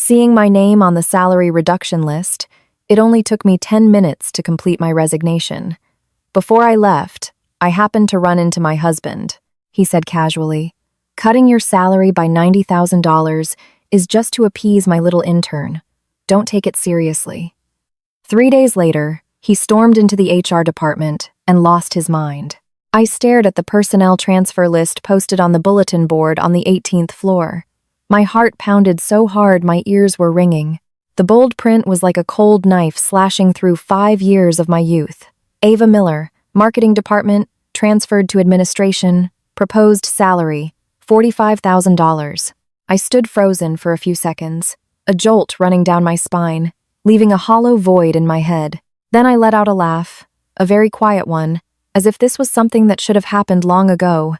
Seeing my name on the salary reduction list, it only took me 10 minutes to complete my resignation. Before I left, I happened to run into my husband. He said casually, "Cutting your salary by $90,000 is just to appease my little intern. Don't take it seriously." 3 days later, he stormed into the HR department and lost his mind. I stared at the personnel transfer list posted on the bulletin board on the 18th floor. My heart pounded so hard my ears were ringing. The bold print was like a cold knife slashing through 5 years of my youth. Ava Miller, Marketing Department, transferred to Administration, proposed salary, $45,000. I stood frozen for a few seconds, a jolt running down my spine, leaving a hollow void in my head. Then I let out a laugh, a very quiet one, as if this was something that should have happened long ago.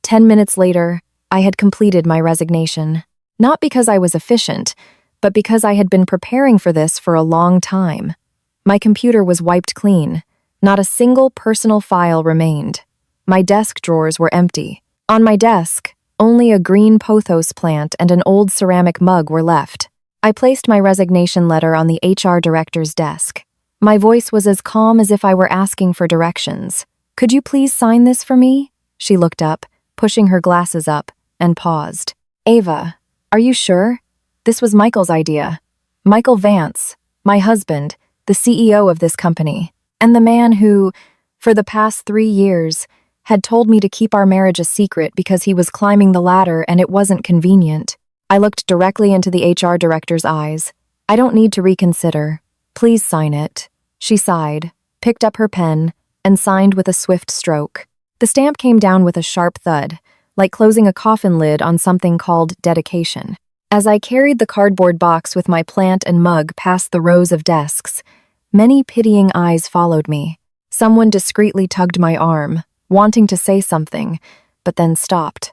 10 minutes later, I had completed my resignation. Not because I was efficient, but because I had been preparing for this for a long time. My computer was wiped clean. Not a single personal file remained. My desk drawers were empty. On my desk, only a green pothos plant and an old ceramic mug were left. I placed my resignation letter on the HR director's desk. My voice was as calm as if I were asking for directions. "Could you please sign this for me?" She looked up, pushing her glasses up, and paused. "Ava, are you sure? This was Michael's idea. Michael Vance, my husband, the CEO of this company, and the man who, for the past 3 years, had told me to keep our marriage a secret because he was climbing the ladder and it wasn't convenient." I looked directly into the HR director's eyes. "I don't need to reconsider. Please sign it." She sighed, picked up her pen, and signed with a swift stroke. The stamp came down with a sharp thud, like closing a coffin lid on something called dedication. As I carried the cardboard box with my plant and mug past the rows of desks, many pitying eyes followed me. Someone discreetly tugged my arm, wanting to say something, but then stopped.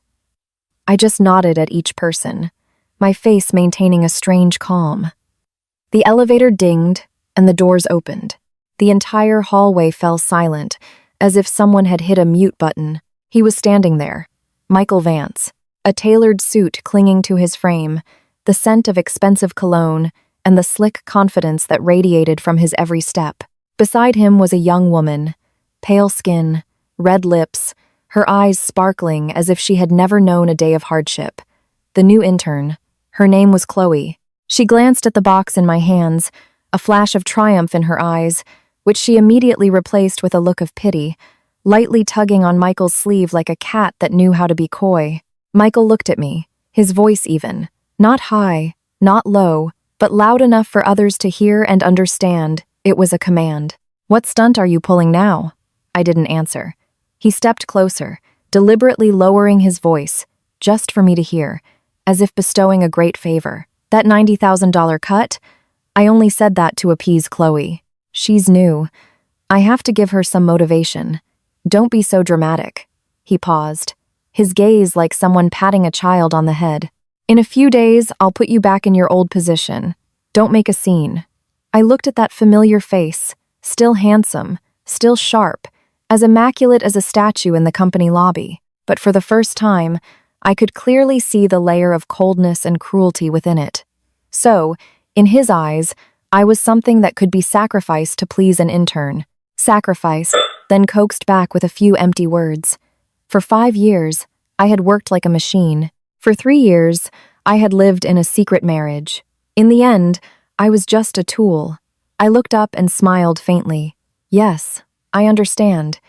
I just nodded at each person, my face maintaining a strange calm. The elevator dinged, and the doors opened. The entire hallway fell silent, as if someone had hit a mute button. He was standing there, Michael Vance, a tailored suit clinging to his frame, the scent of expensive cologne, and the slick confidence that radiated from his every step. Beside him was a young woman, pale skin, red lips, her eyes sparkling as if she had never known a day of hardship. The new intern. Her name was Chloe. She glanced at the box in my hands, a flash of triumph in her eyes, which she immediately replaced with a look of pity, lightly tugging on Michael's sleeve like a cat that knew how to be coy. Michael looked at me, his voice even, not high, not low, but loud enough for others to hear and understand. It was a command. "What stunt are you pulling now?" I didn't answer. He stepped closer, deliberately lowering his voice, just for me to hear, as if bestowing a great favor. "That $90,000 cut? I only said that to appease Chloe. She's new. I have to give her some motivation. Don't be so dramatic." He paused, his gaze like someone patting a child on the head. "In a few days, I'll put you back in your old position. Don't make a scene." I looked at that familiar face, still handsome, still sharp, as immaculate as a statue in the company lobby. But for the first time, I could clearly see the layer of coldness and cruelty within it. So, in his eyes, I was something that could be sacrificed to please an intern. Sacrificed, then coaxed back with a few empty words. For 5 years, I had worked like a machine. For 3 years, I had lived in a secret marriage. In the end, I was just a tool. I looked up and smiled faintly. "Yes, I understand.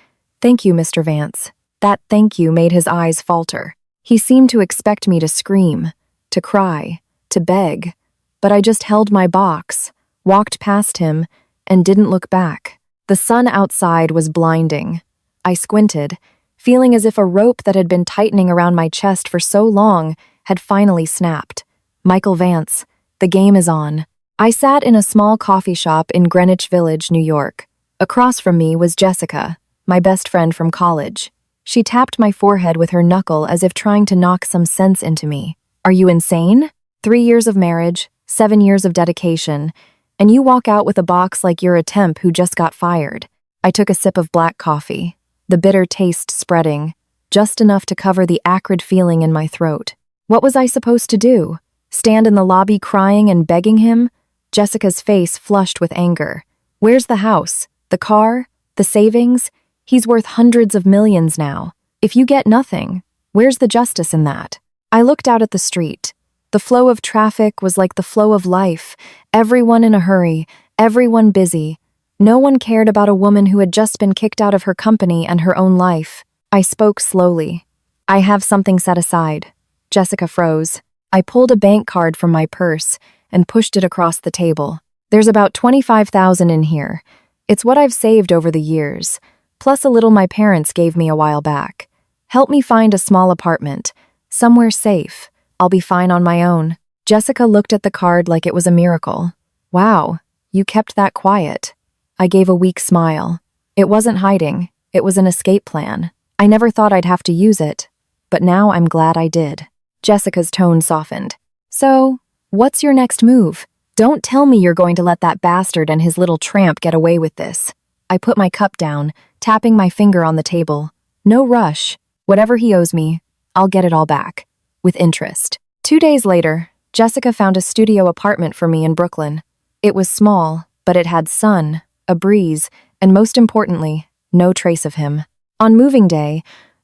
Thank you, Mr. Vance." That thank you made his eyes falter. He seemed to expect me to scream, to cry, to beg, but I just held my box, walked past him, and didn't look back. The sun outside was blinding. I squinted, feeling as if a rope that had been tightening around my chest for so long had finally snapped. "Michael Vance, the game is on." I sat in a small coffee shop in Greenwich Village, New York. Across from me was Jessica, my best friend from college. She tapped my forehead with her knuckle as if trying to knock some sense into me. "Are you insane? 3 years of marriage, 7 years of dedication, and you walk out with a box like you're a temp who just got fired." I took a sip of black coffee, the bitter taste spreading, just enough to cover the acrid feeling in my throat. What was I supposed to do? Stand in the lobby crying and begging him? Jessica's face flushed with anger. Where's the house? The car? The savings? He's worth hundreds of millions now. If you get nothing, where's the justice in that? I looked out at the street. The flow of traffic was like the flow of life. Everyone in a hurry, everyone busy. No one cared about a woman who had just been kicked out of her company and her own life. I spoke slowly. I have something set aside. Jessica froze. I pulled a bank card from my purse and pushed it across the table. There's about $25,000 in here. It's what I've saved over the years, plus a little my parents gave me a while back. Help me find a small apartment, somewhere safe. I'll be fine on my own. Jessica looked at the card like it was a miracle. Wow, you kept that quiet. I gave a weak smile. It wasn't hiding, it was an escape plan. I never thought I'd have to use it, but now I'm glad I did. Jessica's tone softened. So, what's your next move? Don't tell me you're going to let that bastard and his little tramp get away with this. I put my cup down, tapping my finger on the table. No rush. Whatever he owes me, I'll get it all back. With interest. 2 days later, Jessica found a studio apartment for me in Brooklyn. It was small, but it had sun, a breeze, and most importantly, no trace of him. On moving day,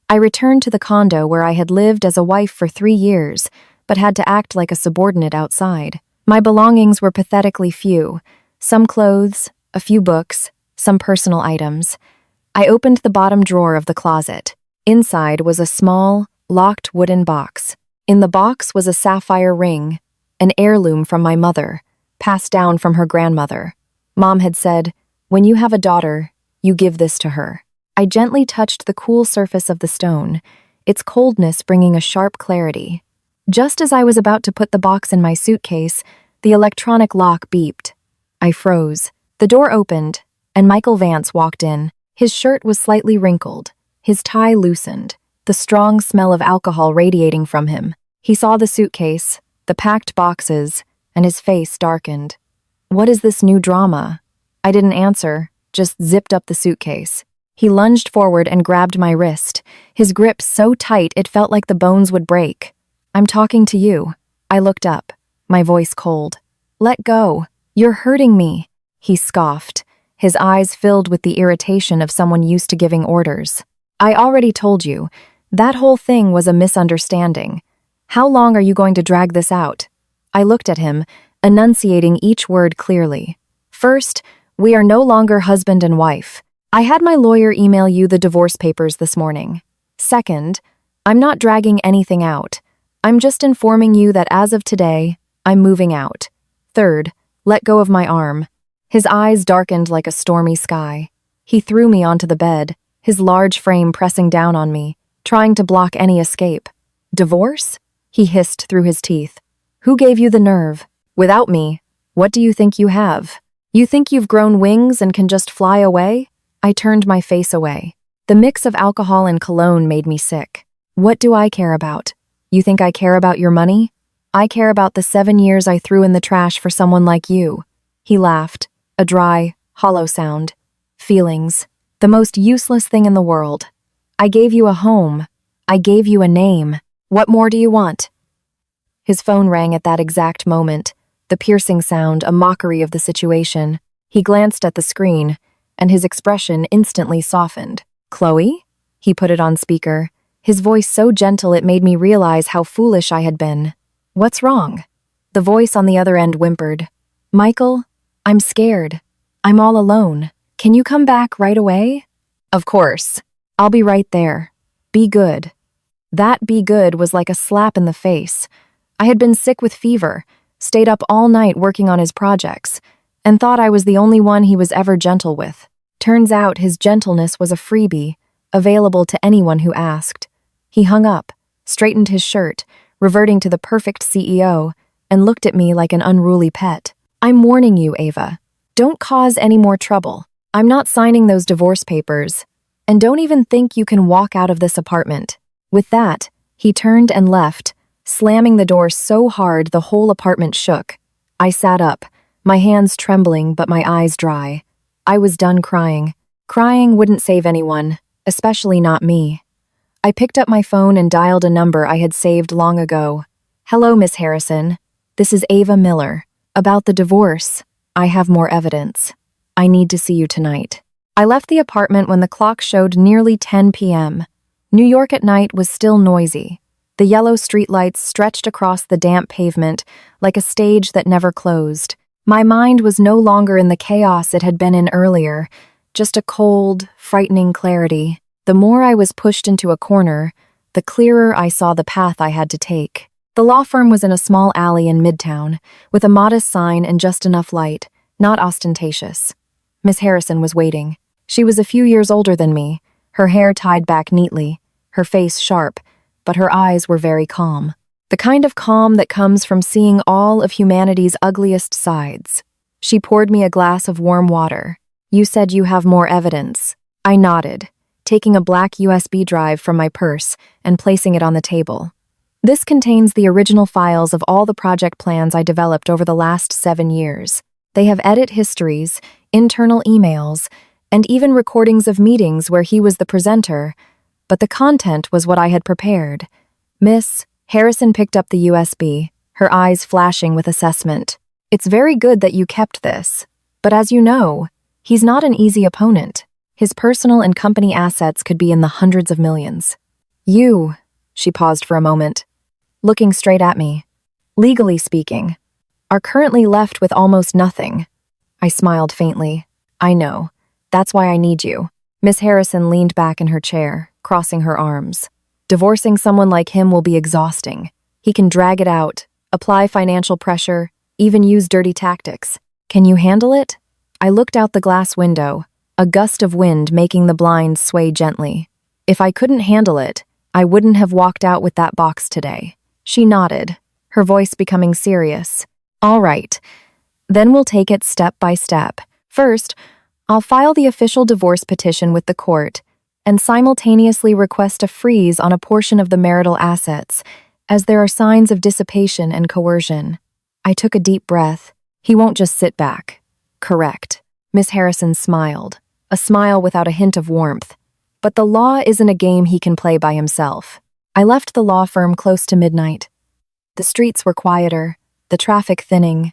I returned to the condo where I had lived as a wife for 3 years, but had to act like a subordinate outside. My belongings were pathetically few. Some clothes, a few books, some personal items. I opened the bottom drawer of the closet. Inside was a small, locked wooden box. In the box was a sapphire ring, an heirloom from my mother, passed down from her grandmother. Mom had said, "When you have a daughter, you give this to her." I gently touched the cool surface of the stone, its coldness bringing a sharp clarity. Just as I was about to put the box in my suitcase, the electronic lock beeped. I froze. The door opened, and Michael Vance walked in. His shirt was slightly wrinkled, his tie loosened, the strong smell of alcohol radiating from him. He saw the suitcase, the packed boxes, and his face darkened. What is this new drama? I didn't answer, just zipped up the suitcase. He lunged forward and grabbed my wrist, his grip so tight it felt like the bones would break. "I'm talking to you." I looked up, my voice cold. "Let go. You're hurting me," he scoffed, his eyes filled with the irritation of someone used to giving orders. "I already told you, that whole thing was a misunderstanding. How long are you going to drag this out?" I looked at him, enunciating each word clearly. "First, we are no longer husband and wife. I had my lawyer email you the divorce papers this morning. Second, I'm not dragging anything out. I'm just informing you that as of today, I'm moving out. Third, let go of my arm." His eyes darkened like a stormy sky. He threw me onto the bed, his large frame pressing down on me, trying to block any escape. "Divorce?" he hissed through his teeth. "Who gave you the nerve? Without me, what do you think you have? You think you've grown wings and can just fly away?" I turned my face away. The mix of alcohol and cologne made me sick. "What do I care about? You think I care about your money? I care about the 7 years I threw in the trash for someone like you." He laughed, a dry, hollow sound. "Feelings, the most useless thing in the world. I gave you a home. I gave you a name. What more do you want?" His phone rang at that exact moment, the piercing sound a mockery of the situation. He glanced at the screen, and his expression instantly softened. "Chloe?" He put it on speaker, his voice so gentle it made me realize how foolish I had been. "What's wrong?" The voice on the other end whimpered. "Michael, I'm scared. I'm all alone. Can you come back right away?" "Of course. I'll be right there. Be good." That "be good" was like a slap in the face. I had been sick with fever, stayed up all night working on his projects, and thought I was the only one he was ever gentle with. Turns out his gentleness was a freebie, available to anyone who asked. He hung up, straightened his shirt, reverting to the perfect CEO, and looked at me like an unruly pet. "I'm warning you, Ava. Don't cause any more trouble. I'm not signing those divorce papers. And don't even think you can walk out of this apartment." With that, he turned and left, slamming the door so hard the whole apartment shook. I sat up, my hands trembling but my eyes dry. I was done crying. Crying wouldn't save anyone, especially not me. I picked up my phone and dialed a number I had saved long ago. "Hello, Miss Harrison. This is Ava Miller. About the divorce. I have more evidence. I need to see you tonight. I left the apartment when the clock showed nearly 10 p.m. New York at night was still noisy. The yellow streetlights stretched across the damp pavement like a stage that never closed. My mind was no longer in the chaos it had been in earlier, just a cold, frightening clarity. The more I was pushed into a corner, the clearer I saw the path I had to take. The law firm was in a small alley in Midtown, with a modest sign and just enough light, not ostentatious. Miss Harrison was waiting. She was a few years older than me, her hair tied back neatly, her face sharp, but her eyes were very calm. The kind of calm that comes from seeing all of humanity's ugliest sides. She poured me a glass of warm water. You said you have more evidence. I nodded, taking a black USB drive from my purse and placing it on the table. This contains the original files of all the project plans I developed over the last 7 years. They have edit histories, internal emails, and even recordings of meetings where he was the presenter, but the content was what I had prepared. Miss Harrison picked up the USB, her eyes flashing with assessment. It's very good that you kept this, but as you know, he's not an easy opponent. His personal and company assets could be in the hundreds of millions. You, she paused for a moment, looking straight at me, legally speaking, are currently left with almost nothing. I smiled faintly. I know. That's why I need you. Miss Harrison leaned back in her chair, crossing her arms. Divorcing someone like him will be exhausting. He can drag it out, apply financial pressure, even use dirty tactics. Can you handle it? I looked out the glass window, a gust of wind making the blinds sway gently. If I couldn't handle it, I wouldn't have walked out with that box today. She nodded, her voice becoming serious. All right, then we'll take it step by step. First, I'll file the official divorce petition with the court and simultaneously request a freeze on a portion of the marital assets, as there are signs of dissipation and coercion. I took a deep breath. He won't just sit back. Correct. Miss Harrison smiled, a smile without a hint of warmth. But the law isn't a game he can play by himself. I left the law firm close to midnight. The streets were quieter, the traffic thinning.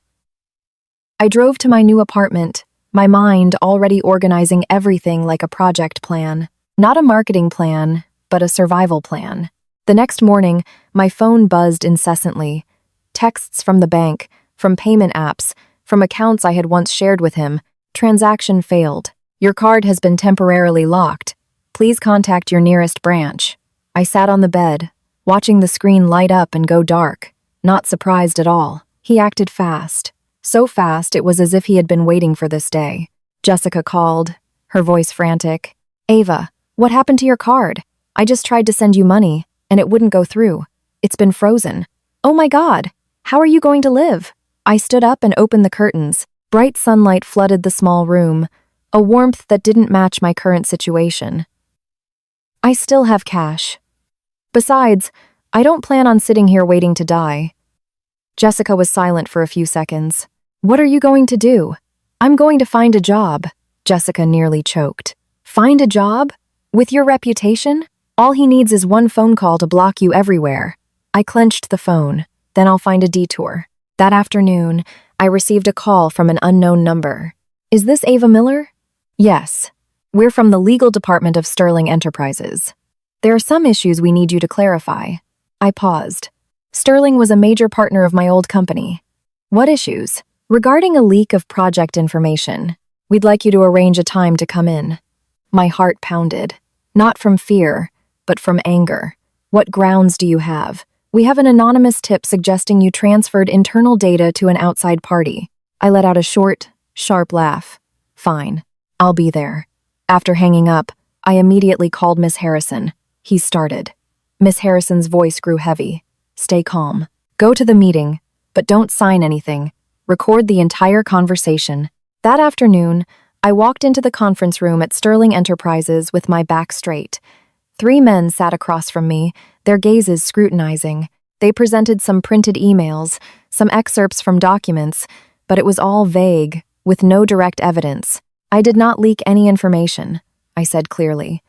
I drove to my new apartment, my mind already organizing everything like a project plan. Not a marketing plan, but a survival plan. The next morning, my phone buzzed incessantly. Texts from the bank, from payment apps, from accounts I had once shared with him. Transaction failed. Your card has been temporarily locked. Please contact your nearest branch. I sat on the bed, watching the screen light up and go dark, not surprised at all. He acted fast. So fast it was as if he had been waiting for this day. Jessica called, her voice frantic. Ava, what happened to your card? I just tried to send you money, and it wouldn't go through. It's been frozen. Oh my God, how are you going to live? I stood up and opened the curtains. Bright sunlight flooded the small room, a warmth that didn't match my current situation. I still have cash. Besides, I don't plan on sitting here waiting to die. Jessica was silent for a few seconds. What are you going to do? I'm going to find a job. Jessica nearly choked. Find a job? With your reputation? All he needs is one phone call to block you everywhere. I clenched the phone. Then I'll find a detour. That afternoon, I received a call from an unknown number. Is this Ava Miller? Yes. We're from the legal department of Sterling Enterprises. There are some issues we need you to clarify. I paused. Sterling was a major partner of my old company. What issues? Regarding a leak of project information. We'd like you to arrange a time to come in. My heart pounded. Not from fear, but from anger. What grounds do you have? We have an anonymous tip suggesting you transferred internal data to an outside party. I let out a short, sharp laugh. Fine. I'll be there. After hanging up, I immediately called Miss Harrison. He started. Miss Harrison's voice grew heavy. Stay calm. Go to the meeting, but don't sign anything. Record the entire conversation. That afternoon, I walked into the conference room at Sterling Enterprises with my back straight. 3 men sat across from me, their gazes scrutinizing. They presented some printed emails, some excerpts from documents, but it was all vague, with no direct evidence. I did not leak any information, I said clearly.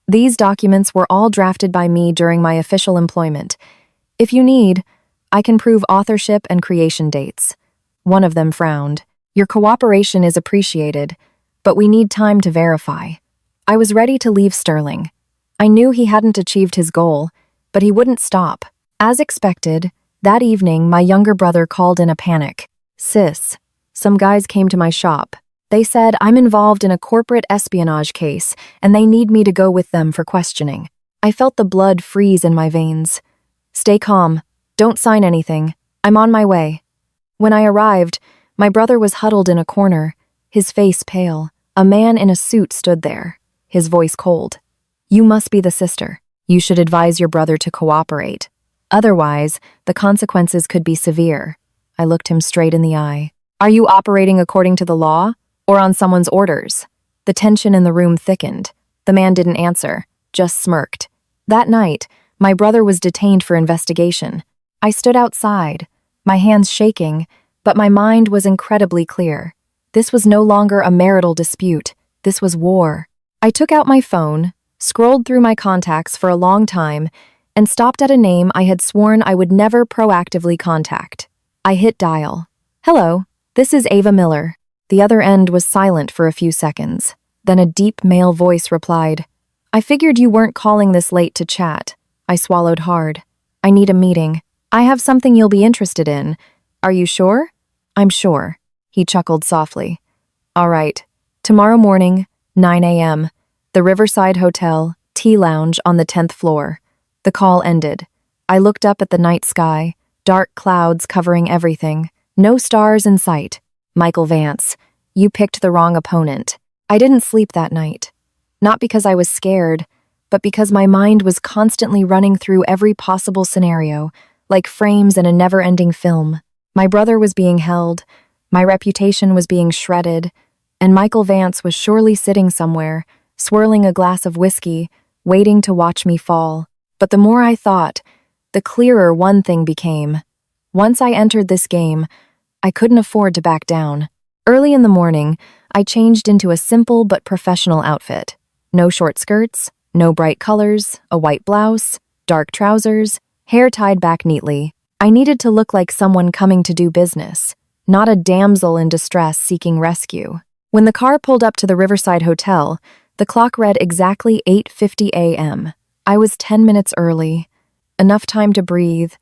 These documents were all drafted by me during my official employment. If you need, I can prove authorship and creation dates. One of them frowned. Your cooperation is appreciated, but we need time to verify. I was ready to leave Sterling. I knew he hadn't achieved his goal, but he wouldn't stop. As expected, that evening my younger brother called in a panic. Sis, some guys came to my shop. They said I'm involved in a corporate espionage case and they need me to go with them for questioning. I felt the blood freeze in my veins. Stay calm. Don't sign anything. I'm on my way. When I arrived, my brother was huddled in a corner, his face pale. A man in a suit stood there, his voice cold. You must be the sister. You should advise your brother to cooperate. Otherwise, the consequences could be severe. I looked him straight in the eye. Are you operating according to the law or on someone's orders? The tension in the room thickened. The man didn't answer, just smirked. That night, my brother was detained for investigation. I stood outside, my hands shaking, but my mind was incredibly clear. This was no longer a marital dispute. This was war. I took out my phone, scrolled through my contacts for a long time, and stopped at a name I had sworn I would never proactively contact. I hit dial. Hello, this is Ava Miller. The other end was silent for a few seconds. Then a deep male voice replied, I figured you weren't calling this late to chat. I swallowed hard. I need a meeting. I have something you'll be interested in. Are you sure? I'm sure. He chuckled softly. All right. Tomorrow morning, 9 a.m., the Riverside Hotel, Tea Lounge on the 10th floor. The call ended. I looked up at the night sky, dark clouds covering everything, no stars in sight. Michael Vance, you picked the wrong opponent. I didn't sleep that night. Not because I was scared, but because my mind was constantly running through every possible scenario, like frames in a never-ending film. My brother was being held, my reputation was being shredded, and Michael Vance was surely sitting somewhere, swirling a glass of whiskey, waiting to watch me fall. But the more I thought, the clearer one thing became. Once I entered this game, I couldn't afford to back down. Early in the morning, I changed into a simple but professional outfit. No short skirts, no bright colors, a white blouse, dark trousers, hair tied back neatly. I needed to look like someone coming to do business, not a damsel in distress seeking rescue. When the car pulled up to the Riverside Hotel, the clock read exactly 8:50 a.m. I was 10 minutes early. Enough time to breathe,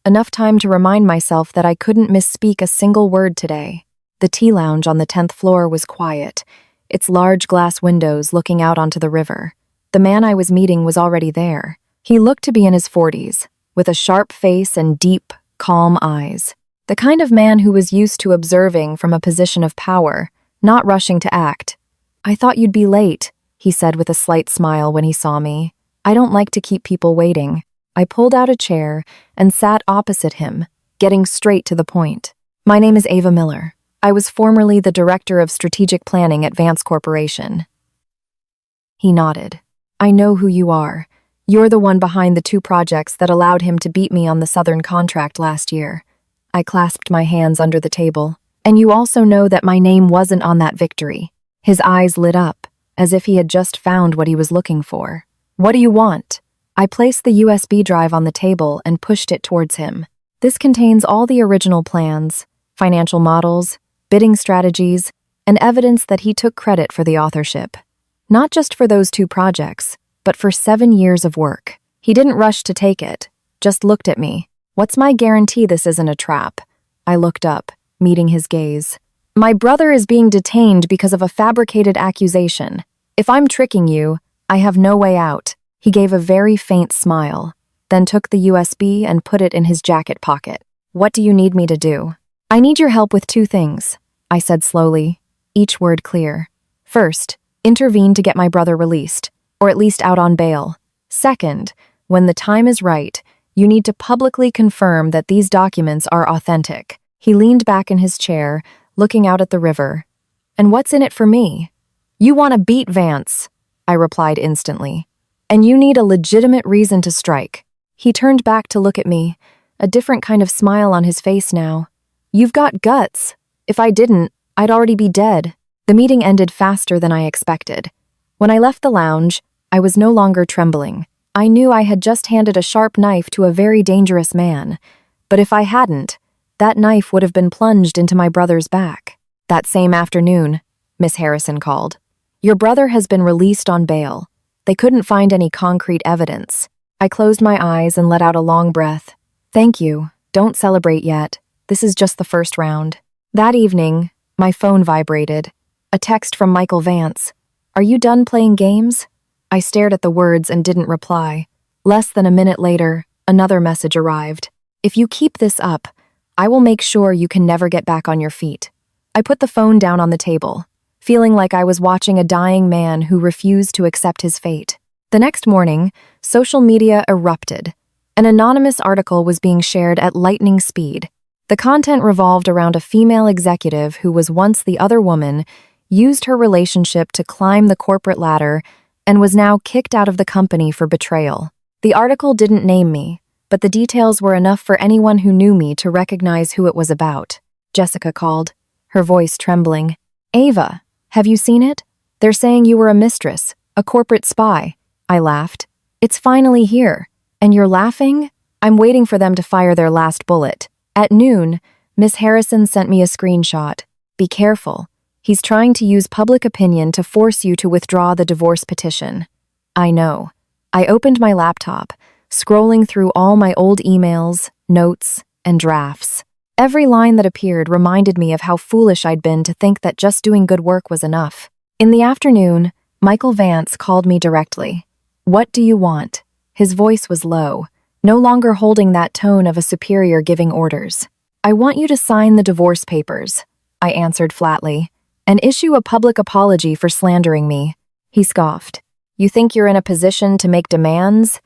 enough time to remind myself that I couldn't misspeak a single word today. The tea lounge on the 10th floor was quiet, its large glass windows looking out onto the river. The man I was meeting was already there. He looked to be in his 40s, with a sharp face and deep, calm eyes. The kind of man who was used to observing from a position of power, not rushing to act. I thought you'd be late, he said with a slight smile when he saw me. I don't like to keep people waiting. I pulled out a chair and sat opposite him, getting straight to the point. My name is Ava Miller. I was formerly the Director of Strategic Planning at Vance Corporation. He nodded. I know who you are. You're the one behind the 2 projects that allowed him to beat me on the Southern contract last year. I clasped my hands under the table. And you also know that my name wasn't on that victory. His eyes lit up, as if he had just found what he was looking for. What do you want? I placed the USB drive on the table and pushed it towards him. This contains all the original plans, financial models, bidding strategies, and evidence that he took credit for the authorship. Not just for those 2 projects, but for 7 years of work. He didn't rush to take it, just looked at me. What's my guarantee this isn't a trap? I looked up, meeting his gaze. My brother is being detained because of a fabricated accusation. If I'm tricking you, I have no way out. He gave a very faint smile, then took the USB and put it in his jacket pocket. What do you need me to do? I need your help with 2 things, I said slowly, each word clear. First, intervene to get my brother released, or at least out on bail. Second, when the time is right, you need to publicly confirm that these documents are authentic. He leaned back in his chair, looking out at the river. And what's in it for me? You want to beat Vance, I replied instantly. And you need a legitimate reason to strike. He turned back to look at me, a different kind of smile on his face now. You've got guts. If I didn't, I'd already be dead. The meeting ended faster than I expected. When I left the lounge, I was no longer trembling. I knew I had just handed a sharp knife to a very dangerous man, But if I hadn't, that knife would have been plunged into my brother's back. That same afternoon, Miss Harrison called. Your brother has been released on bail. They couldn't find any concrete evidence. I closed my eyes and let out a long breath. Thank you. Don't celebrate yet. This is just the first round. That evening, my phone vibrated. A text from Michael Vance. Are you done playing games? I stared at the words and didn't reply. Less than a minute later, another message arrived. If you keep this up, I will make sure you can never get back on your feet. I put the phone down on the table, feeling like I was watching a dying man who refused to accept his fate. The next morning, social media erupted. An anonymous article was being shared at lightning speed. The content revolved around a female executive who was once the other woman, used her relationship to climb the corporate ladder, and was now kicked out of the company for betrayal. The article didn't name me, but the details were enough for anyone who knew me to recognize who it was about. Jessica called, her voice trembling. Ava, have you seen it? They're saying you were a mistress, a corporate spy. I laughed. It's finally here. And you're laughing? I'm waiting for them to fire their last bullet. At noon, Miss Harrison sent me a screenshot. Be careful. He's trying to use public opinion to force you to withdraw the divorce petition. I know. I opened my laptop, scrolling through all my old emails, notes, and drafts. Every line that appeared reminded me of how foolish I'd been to think that just doing good work was enough. In the afternoon, Michael Vance called me directly. What do you want? His voice was low, no longer holding that tone of a superior giving orders. I want you to sign the divorce papers, I answered flatly, and issue a public apology for slandering me. He scoffed. You think you're in a position to make demands?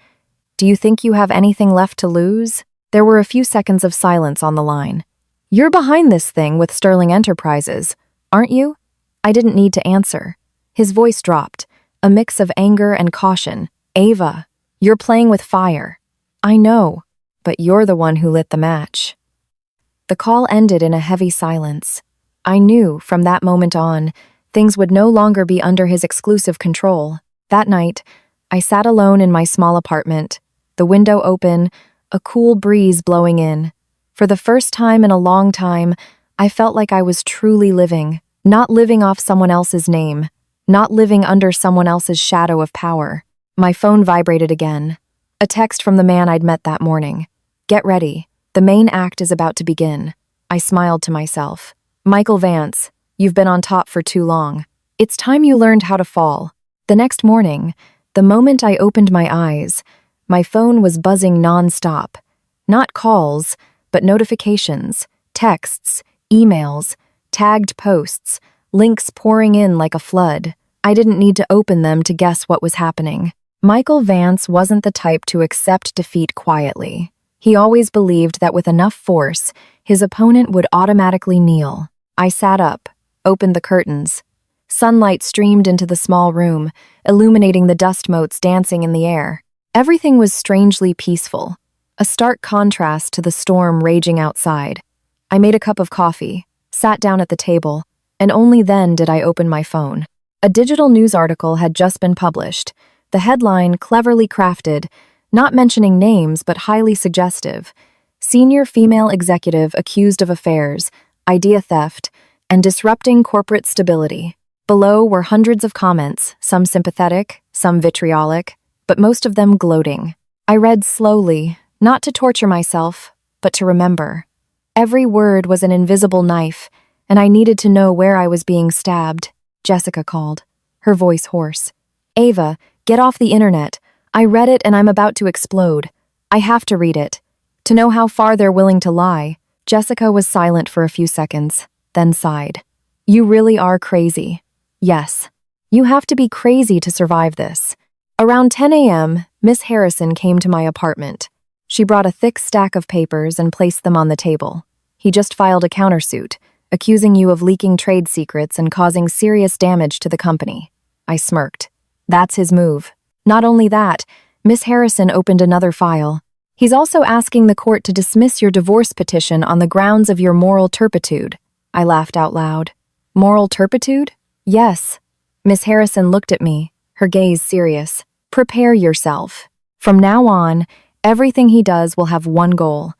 Do you think you have anything left to lose? There were a few seconds of silence on the line. You're behind this thing with Sterling Enterprises, aren't you? I didn't need to answer. His voice dropped, a mix of anger and caution. Ava, you're playing with fire. I know, but you're the one who lit the match. The call ended in a heavy silence. I knew, from that moment on, things would no longer be under his exclusive control. That night, I sat alone in my small apartment, the window open, a cool breeze blowing in. For the first time in a long time, I felt like I was truly living, not living off someone else's name, not living under someone else's shadow of power. My phone vibrated again. A text from the man I'd met that morning. Get ready. The main act is about to begin. I smiled to myself. Michael Vance, you've been on top for too long. It's time you learned how to fall. The next morning, the moment I opened my eyes, my phone was buzzing nonstop. Not calls, but notifications, texts, emails, tagged posts, links pouring in like a flood. I didn't need to open them to guess what was happening. Michael Vance wasn't the type to accept defeat quietly. He always believed that with enough force, his opponent would automatically kneel. I sat up, opened the curtains. Sunlight streamed into the small room, illuminating the dust motes dancing in the air. Everything was strangely peaceful, a stark contrast to the storm raging outside. I made a cup of coffee, sat down at the table, and only then did I open my phone. A digital news article had just been published, the headline cleverly crafted, not mentioning names but highly suggestive. Senior female executive accused of affairs, idea theft, and disrupting corporate stability. Below were hundreds of comments, some sympathetic, some vitriolic, but most of them gloating. I read slowly, not to torture myself, but to remember. Every word was an invisible knife, and I needed to know where I was being stabbed. Jessica called, her voice hoarse. Ava, get off the internet. I read it and I'm about to explode. I have to read it. To know how far they're willing to lie. Jessica was silent for a few seconds, then sighed. You really are crazy. Yes. You have to be crazy to survive this. Around 10 a.m., Miss Harrison came to my apartment. She brought a thick stack of papers and placed them on the table. He just filed a countersuit, accusing you of leaking trade secrets and causing serious damage to the company. I smirked. That's his move. Not only that, Miss Harrison opened another file. He's also asking the court to dismiss your divorce petition on the grounds of your moral turpitude. I laughed out loud. Moral turpitude? Yes. Miss Harrison looked at me, her gaze serious. Prepare yourself. From now on, everything he does will have one goal: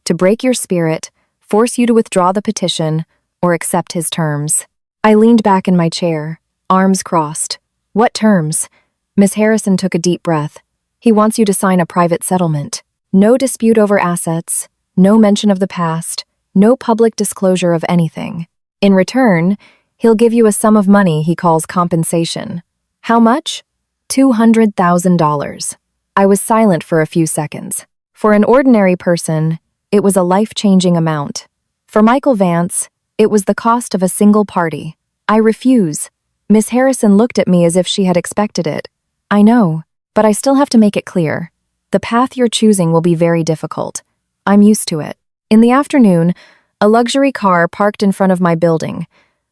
to break your spirit, force you to withdraw the petition, or accept his terms. I leaned back in my chair, arms crossed. What terms? Miss Harrison took a deep breath. He wants you to sign a private settlement. No dispute over assets, no mention of the past, no public disclosure of anything. In return, he'll give you a sum of money he calls compensation. How much? $200,000. I was silent for a few seconds. For an ordinary person, it was a life-changing amount. For Michael Vance, it was the cost of a single party. I refuse. Miss Harrison looked at me as if she had expected it. I know, but I still have to make it clear. The path you're choosing will be very difficult. I'm used to it. In the afternoon, a luxury car parked in front of my building.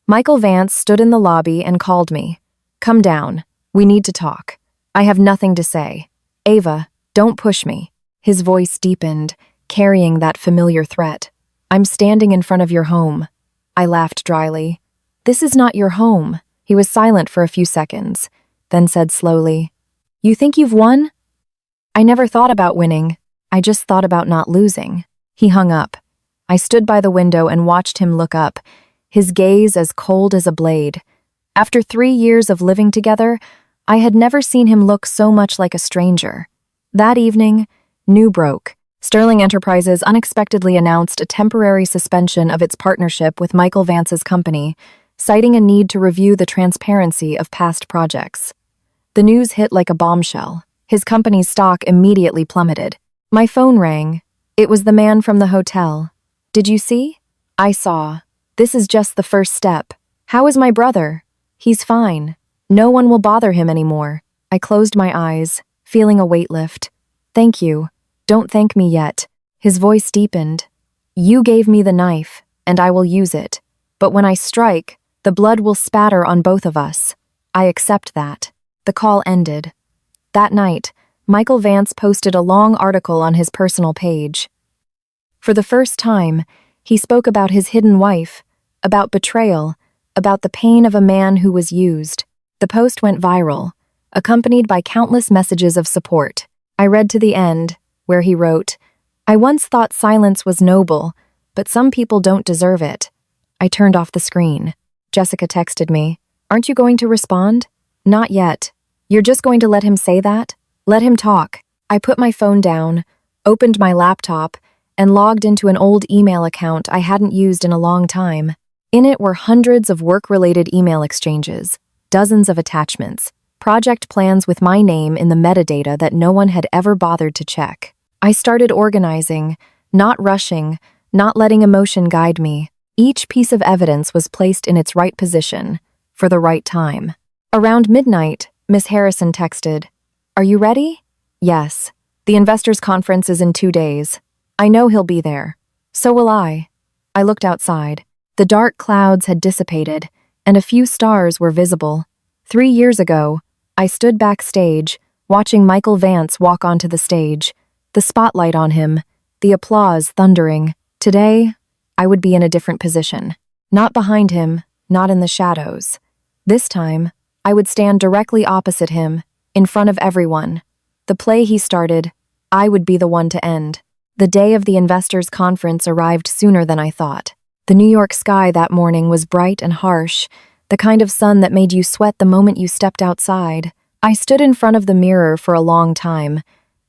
Michael Vance stood in the lobby and called me. Come down. We need to talk. I have nothing to say. Ava, don't push me. His voice deepened, carrying that familiar threat. I'm standing in front of your home. I laughed dryly. This is not your home. He was silent for a few seconds, then said slowly, You think you've won? I never thought about winning. I just thought about not losing. He hung up. I stood by the window and watched him look up, his gaze as cold as a blade. After 3 years of living together, I had never seen him look so much like a stranger. That evening, news broke. Sterling Enterprises unexpectedly announced a temporary suspension of its partnership with Michael Vance's company, citing a need to review the transparency of past projects. The news hit like a bombshell. His company's stock immediately plummeted. My phone rang. It was the man from the hotel. Did you see? I saw. This is just the first step. How is my brother? He's fine. No one will bother him anymore. I closed my eyes, feeling a weight lift. Thank you. Don't thank me yet. His voice deepened. You gave me the knife, and I will use it. But when I strike, the blood will spatter on both of us. I accept that. The call ended. That night, Michael Vance posted a long article on his personal page. For the first time, he spoke about his hidden wife, about betrayal, about the pain of a man who was used. The post went viral, accompanied by countless messages of support. I read to the end, where he wrote, I once thought silence was noble, but some people don't deserve it. I turned off the screen. Jessica texted me, Aren't you going to respond? Not yet. You're just going to let him say that? Let him talk. I put my phone down, opened my laptop, and logged into an old email account I hadn't used in a long time. In it were hundreds of work-related email exchanges, dozens of attachments, project plans with my name in the metadata that no one had ever bothered to check. I started organizing, not rushing, not letting emotion guide me. Each piece of evidence was placed in its right position, for the right time. Around midnight, Miss Harrison texted, Are you ready? Yes. The investors' conference is in 2 days. I know he'll be there. So will I. I looked outside. The dark clouds had dissipated, and a few stars were visible. 3 years ago, I stood backstage, watching Michael Vance walk onto the stage, the spotlight on him, the applause thundering. Today, I would be in a different position. Not behind him, not in the shadows. This time, I would stand directly opposite him, in front of everyone. The play he started, I would be the one to end. The day of the investors' conference arrived sooner than I thought. The New York sky that morning was bright and harsh, the kind of sun that made you sweat the moment you stepped outside. I stood in front of the mirror for a long time,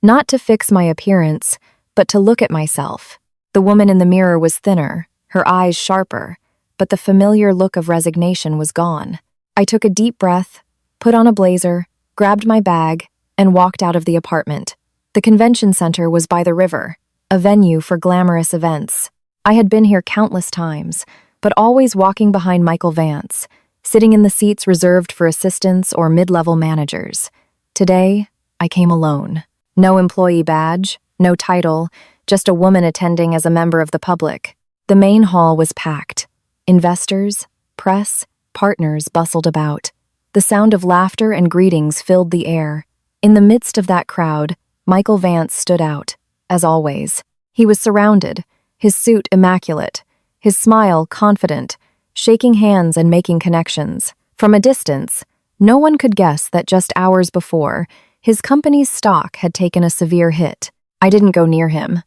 not to fix my appearance, but to look at myself. The woman in the mirror was thinner, her eyes sharper, but the familiar look of resignation was gone. I took a deep breath, put on a blazer, grabbed my bag, and walked out of the apartment. The convention center was by the river, a venue for glamorous events. I had been here countless times, but always walking behind Michael Vance, sitting in the seats reserved for assistants or mid-level managers. Today, I came alone. No employee badge, no title, just a woman attending as a member of the public. The main hall was packed. Investors, press, partners bustled about. The sound of laughter and greetings filled the air. In the midst of that crowd, Michael Vance stood out, as always. He was surrounded, his suit immaculate, his smile confident, shaking hands and making connections. From a distance, no one could guess that just hours before, his company's stock had taken a severe hit. I didn't go near him.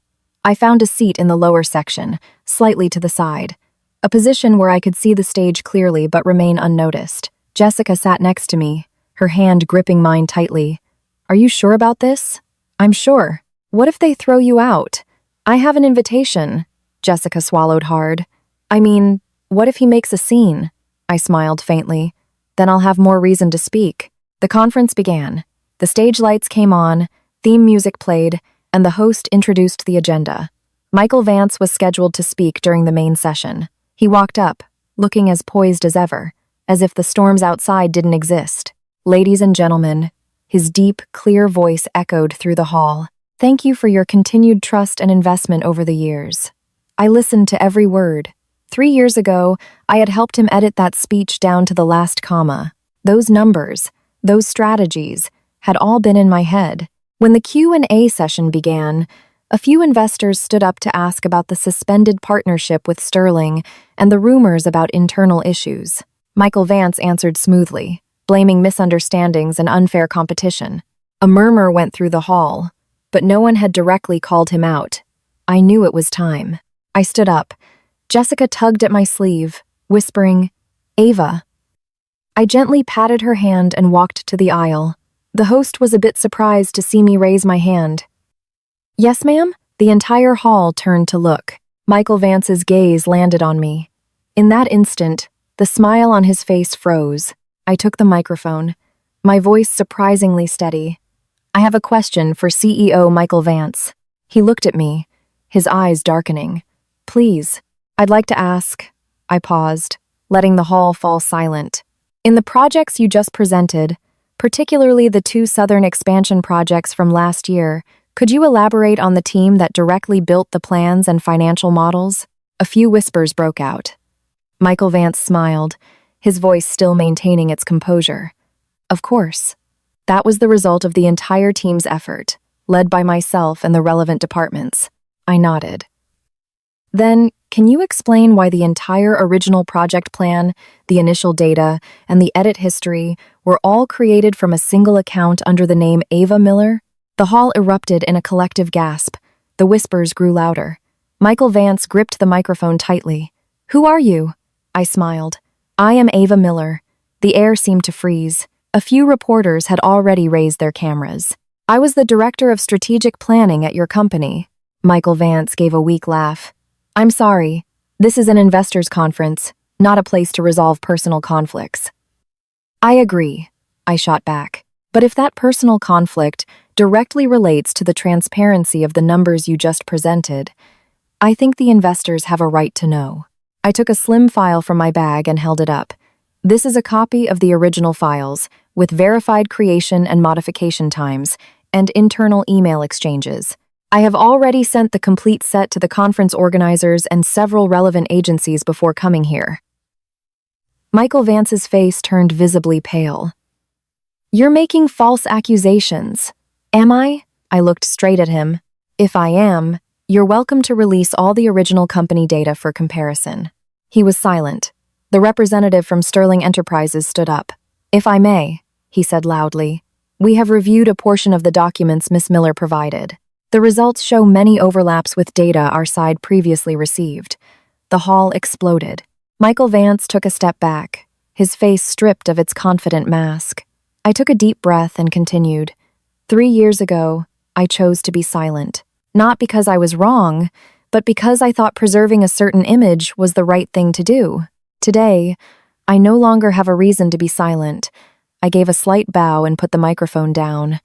I found a seat in the lower section, slightly to the side, a position where I could see the stage clearly but remain unnoticed. Jessica sat next to me, her hand gripping mine tightly. "Are you sure about this?" "I'm sure. What if they throw you out?" "I have an invitation." Jessica swallowed hard. "I mean, what if he makes a scene?" I smiled faintly. "Then I'll have more reason to speak." The conference began. The stage lights came on, theme music played, and the host introduced the agenda. Michael Vance was scheduled to speak during the main session. He walked up, looking as poised as ever, as if the storms outside didn't exist. "Ladies and gentlemen," his deep, clear voice echoed through the hall. "Thank you for your continued trust and investment over the years." I listened to every word. 3 years ago, I had helped him edit that speech down to the last comma. Those numbers, those strategies, had all been in my head. When the Q&A session began, a few investors stood up to ask about the suspended partnership with Sterling and the rumors about internal issues. Michael Vance answered smoothly, blaming misunderstandings and unfair competition. A murmur went through the hall, but no one had directly called him out. I knew it was time. I stood up. Jessica tugged at my sleeve, whispering, "Ava." I gently patted her hand and walked to the aisle. The host was a bit surprised to see me raise my hand. "Yes, ma'am?" The entire hall turned to look. Michael Vance's gaze landed on me. In that instant, the smile on his face froze. I took the microphone, my voice surprisingly steady. "I have a question for CEO Michael Vance." He looked at me, his eyes darkening. "Please, I'd like to ask." I paused, letting the hall fall silent. "In the projects you just presented, particularly the 2 Southern expansion projects from last year, could you elaborate on the team that directly built the plans and financial models?" A few whispers broke out. Michael Vance smiled, his voice still maintaining its composure. "Of course. That was the result of the entire team's effort, led by myself and the relevant departments." I nodded. "Then, can you explain why the entire original project plan, the initial data, and the edit history were all created from a single account under the name Ava Miller?" The hall erupted in a collective gasp. The whispers grew louder. Michael Vance gripped the microphone tightly. "Who are you?" I smiled. "I am Ava Miller." The air seemed to freeze. A few reporters had already raised their cameras. "I was the director of strategic planning at your company." Michael Vance gave a weak laugh. "I'm sorry. This is an investors' conference, not a place to resolve personal conflicts." "I agree," I shot back. "But if that personal conflict directly relates to the transparency of the numbers you just presented, I think the investors have a right to know." I took a slim file from my bag and held it up. "This is a copy of the original files, with verified creation and modification times, and internal email exchanges. I have already sent the complete set to the conference organizers and several relevant agencies before coming here." Michael Vance's face turned visibly pale. "You're making false accusations." "Am I?" I looked straight at him. "If I am, you're welcome to release all the original company data for comparison." He was silent. The representative from Sterling Enterprises stood up. "If I may," he said loudly, "we have reviewed a portion of the documents Miss Miller provided. The results show many overlaps with data our side previously received." The hall exploded. Michael Vance took a step back, his face stripped of its confident mask. I took a deep breath and continued. 3 years ago, I chose to be silent. Not because I was wrong, but because I thought preserving a certain image was the right thing to do. Today, I no longer have a reason to be silent. I gave a slight bow and put the microphone down.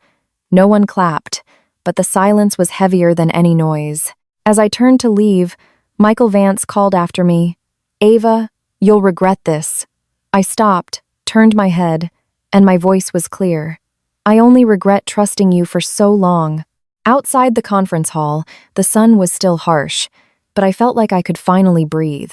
No one clapped, but the silence was heavier than any noise. As I turned to leave, Michael Vance called after me, "Ava, you'll regret this." I stopped, turned my head, and my voice was clear. "I only regret trusting you for so long." Outside the conference hall, the sun was still harsh, but I felt like I could finally breathe.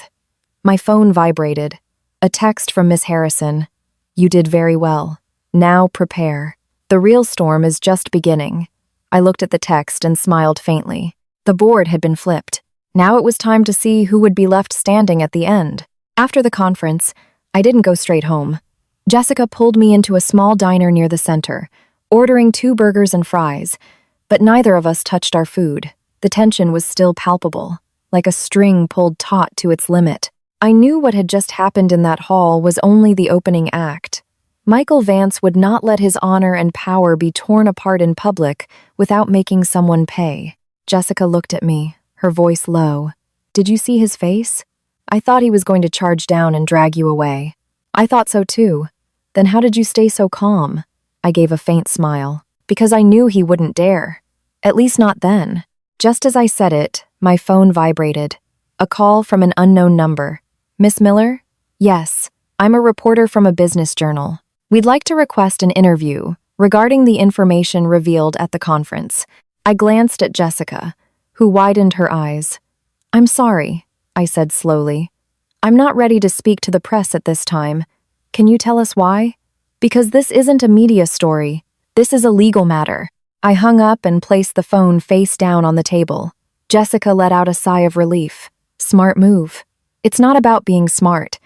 My phone vibrated. A text from Miss Harrison. "You did very well. Now prepare. The real storm is just beginning." I looked at the text and smiled faintly. The board had been flipped. Now it was time to see who would be left standing at the end. After the conference, I didn't go straight home. Jessica pulled me into a small diner near the center, ordering 2 burgers and fries, but neither of us touched our food. The tension was still palpable, like a string pulled taut to its limit. I knew what had just happened in that hall was only the opening act. Michael Vance would not let his honor and power be torn apart in public without making someone pay. Jessica looked at me, her voice low. Did you see his face? I thought he was going to charge down and drag you away. I thought so too. Then how did you stay so calm? I gave a faint smile. Because I knew he wouldn't dare. At least not then. Just as I said it, my phone vibrated. A call from an unknown number. Miss Miller? Yes, I'm a reporter from a business journal. We'd like to request an interview regarding the information revealed at the conference. I glanced at Jessica, who widened her eyes. I'm sorry, I said slowly. I'm not ready to speak to the press at this time. Can you tell us why? Because this isn't a media story. This is a legal matter. I hung up and placed the phone face down on the table. Jessica let out a sigh of relief. Smart move. It's not about being smart.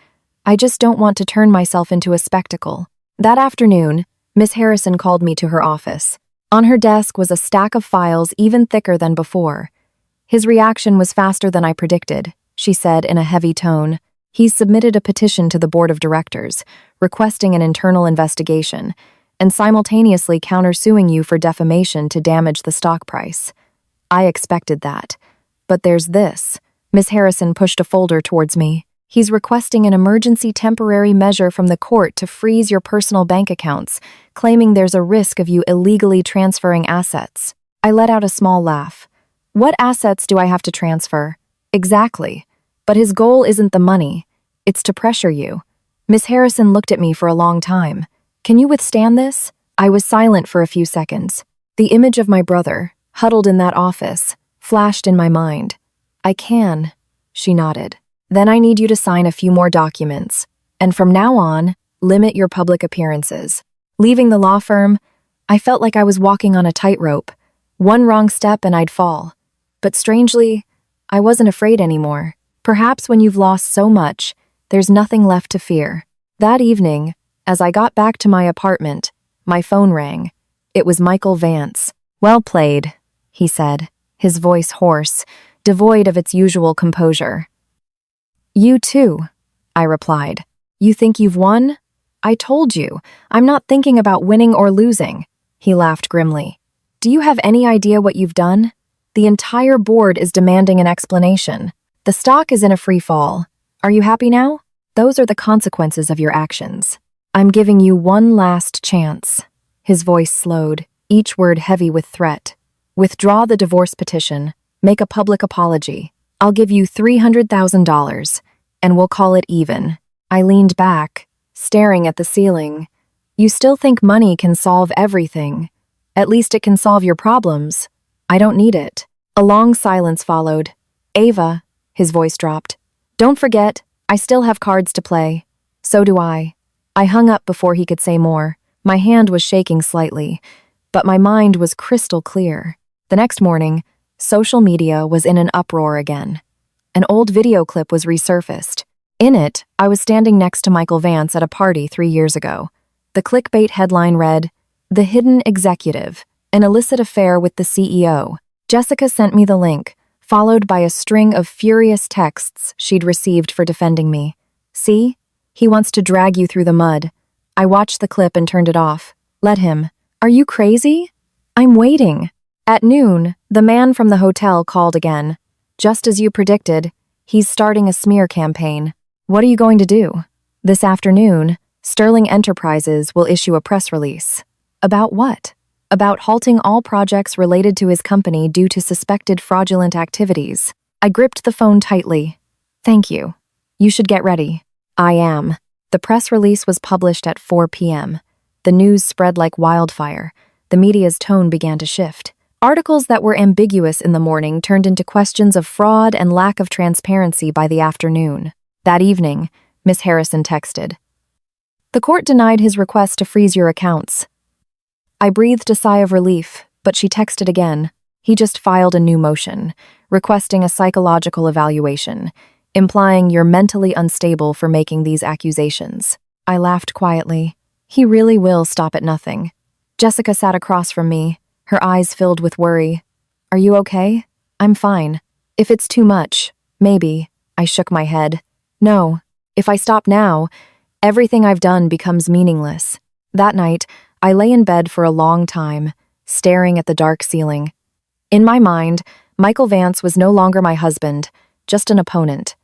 I just don't want to turn myself into a spectacle. That afternoon, Miss Harrison called me to her office. On her desk was a stack of files even thicker than before. His reaction was faster than I predicted, she said in a heavy tone. He's submitted a petition to the board of directors, requesting an internal investigation, and simultaneously countersuing you for defamation to damage the stock price. I expected that. But there's this. Miss Harrison pushed a folder towards me. He's requesting an emergency temporary measure from the court to freeze your personal bank accounts, claiming there's a risk of you illegally transferring assets. I let out a small laugh. What assets do I have to transfer? Exactly. But his goal isn't the money. It's to pressure you. Miss Harrison looked at me for a long time. Can you withstand this? I was silent for a few seconds. The image of my brother, huddled in that office, flashed in my mind. I can, she nodded. Then I need you to sign a few more documents. And from now on, limit your public appearances. Leaving the law firm, I felt like I was walking on a tightrope. One wrong step and I'd fall. But strangely, I wasn't afraid anymore. Perhaps when you've lost so much, there's nothing left to fear. That evening, as I got back to my apartment, my phone rang. It was Michael Vance. Well played, he said, his voice hoarse, devoid of its usual composure. You too, I replied. You think you've won? I told you, I'm not thinking about winning or losing. He laughed grimly. Do you have any idea what you've done? The entire board is demanding an explanation. The stock is in a free fall. Are you happy now? Those are the consequences of your actions. I'm giving you one last chance. His voice slowed, each word heavy with threat. Withdraw the divorce petition. Make a public apology. I'll give you $300,000, and we'll call it even. I leaned back, staring at the ceiling. You still think money can solve everything. At least it can solve your problems. I don't need it. A long silence followed. Ava, his voice dropped. Don't forget, I still have cards to play. So do I. I hung up before he could say more. My hand was shaking slightly, but my mind was crystal clear. The next morning, social media was in an uproar again. An old video clip was resurfaced. In it, I was standing next to Michael Vance at a party 3 years ago. The clickbait headline read, "The Hidden Executive, an illicit affair with the CEO." Jessica sent me the link, followed by a string of furious texts she'd received for defending me. See? He wants to drag you through the mud. I watched the clip and turned it off. Let him. Are you crazy? I'm waiting. At noon, the man from the hotel called again. Just as you predicted, he's starting a smear campaign. What are you going to do? This afternoon, Sterling Enterprises will issue a press release. About what? About halting all projects related to his company due to suspected fraudulent activities. I gripped the phone tightly. Thank you. You should get ready. I am. The press release was published at 4 p.m. The news spread like wildfire. The media's tone began to shift. Articles that were ambiguous in the morning turned into questions of fraud and lack of transparency by the afternoon. That evening, Miss Harrison texted. The court denied his request to freeze your accounts. I breathed a sigh of relief, but she texted again. He just filed a new motion, requesting a psychological evaluation, implying you're mentally unstable for making these accusations. I laughed quietly. He really will stop at nothing. Jessica sat across from me, her eyes filled with worry. Are you okay? I'm fine. If it's too much, maybe. I shook my head. No. If I stop now, everything I've done becomes meaningless. That night, I lay in bed for a long time, staring at the dark ceiling. In my mind, Michael Vance was no longer my husband, just an opponent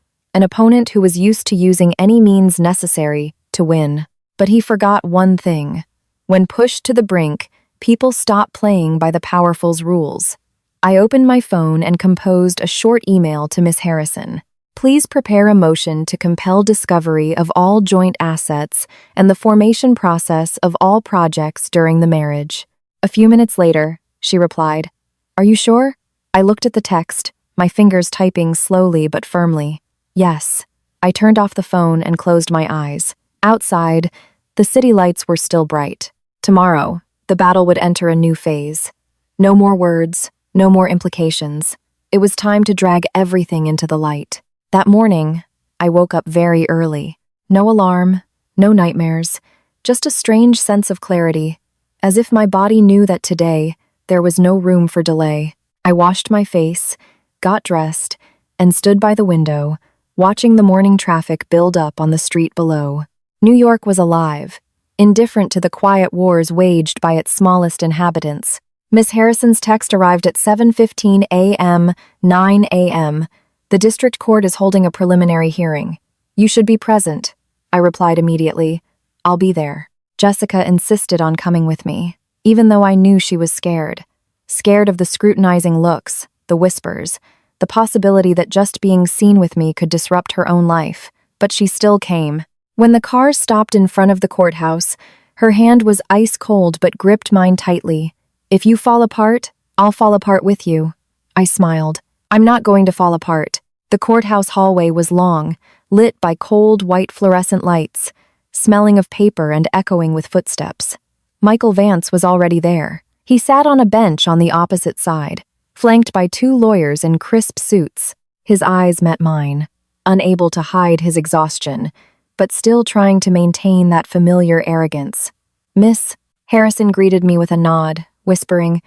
who was used to using any means necessary to win. But he forgot one thing. When pushed to the brink, people stop playing by the powerful's rules. I opened my phone and composed a short email to Miss Harrison. Please prepare a motion to compel discovery of all joint assets and the formation process of all projects during the marriage. A few minutes later, she replied, Are you sure? I looked at the text, my fingers typing slowly but firmly. Yes. I turned off the phone and closed my eyes. Outside, the city lights were still bright. Tomorrow, the battle would enter a new phase. No more words, no more implications. It was time to drag everything into the light. That morning, I woke up very early. No alarm, no nightmares, just a strange sense of clarity, as if my body knew that today there was no room for delay. I washed my face, got dressed, and stood by the window, watching the morning traffic build up on the street below. New York was alive, indifferent to the quiet wars waged by its smallest inhabitants. Miss Harrison's text arrived at 7:15 a.m., 9 a.m. The district court is holding a preliminary hearing. You should be present. I replied immediately. I'll be there. Jessica insisted on coming with me, even though I knew she was scared. Scared of the scrutinizing looks, the whispers, the possibility that just being seen with me could disrupt her own life. But she still came. When the car stopped in front of the courthouse, her hand was ice cold but gripped mine tightly. If you fall apart, I'll fall apart with you. I smiled. I'm not going to fall apart. The courthouse hallway was long, lit by cold white fluorescent lights, smelling of paper and echoing with footsteps. Michael Vance was already there. He sat on a bench on the opposite side, flanked by two lawyers in crisp suits. His eyes met mine, unable to hide his exhaustion, but still trying to maintain that familiar arrogance. Miss Harrison greeted me with a nod, whispering,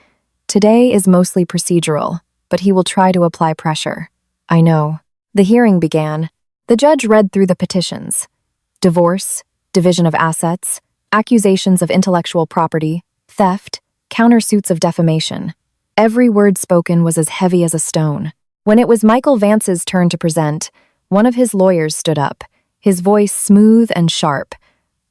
Today is mostly procedural, but he will try to apply pressure. I know. The hearing began. The judge read through the petitions. Divorce, division of assets, accusations of intellectual property, theft, countersuits of defamation. Every word spoken was as heavy as a stone. When it was Michael Vance's turn to present, one of his lawyers stood up, his voice smooth and sharp.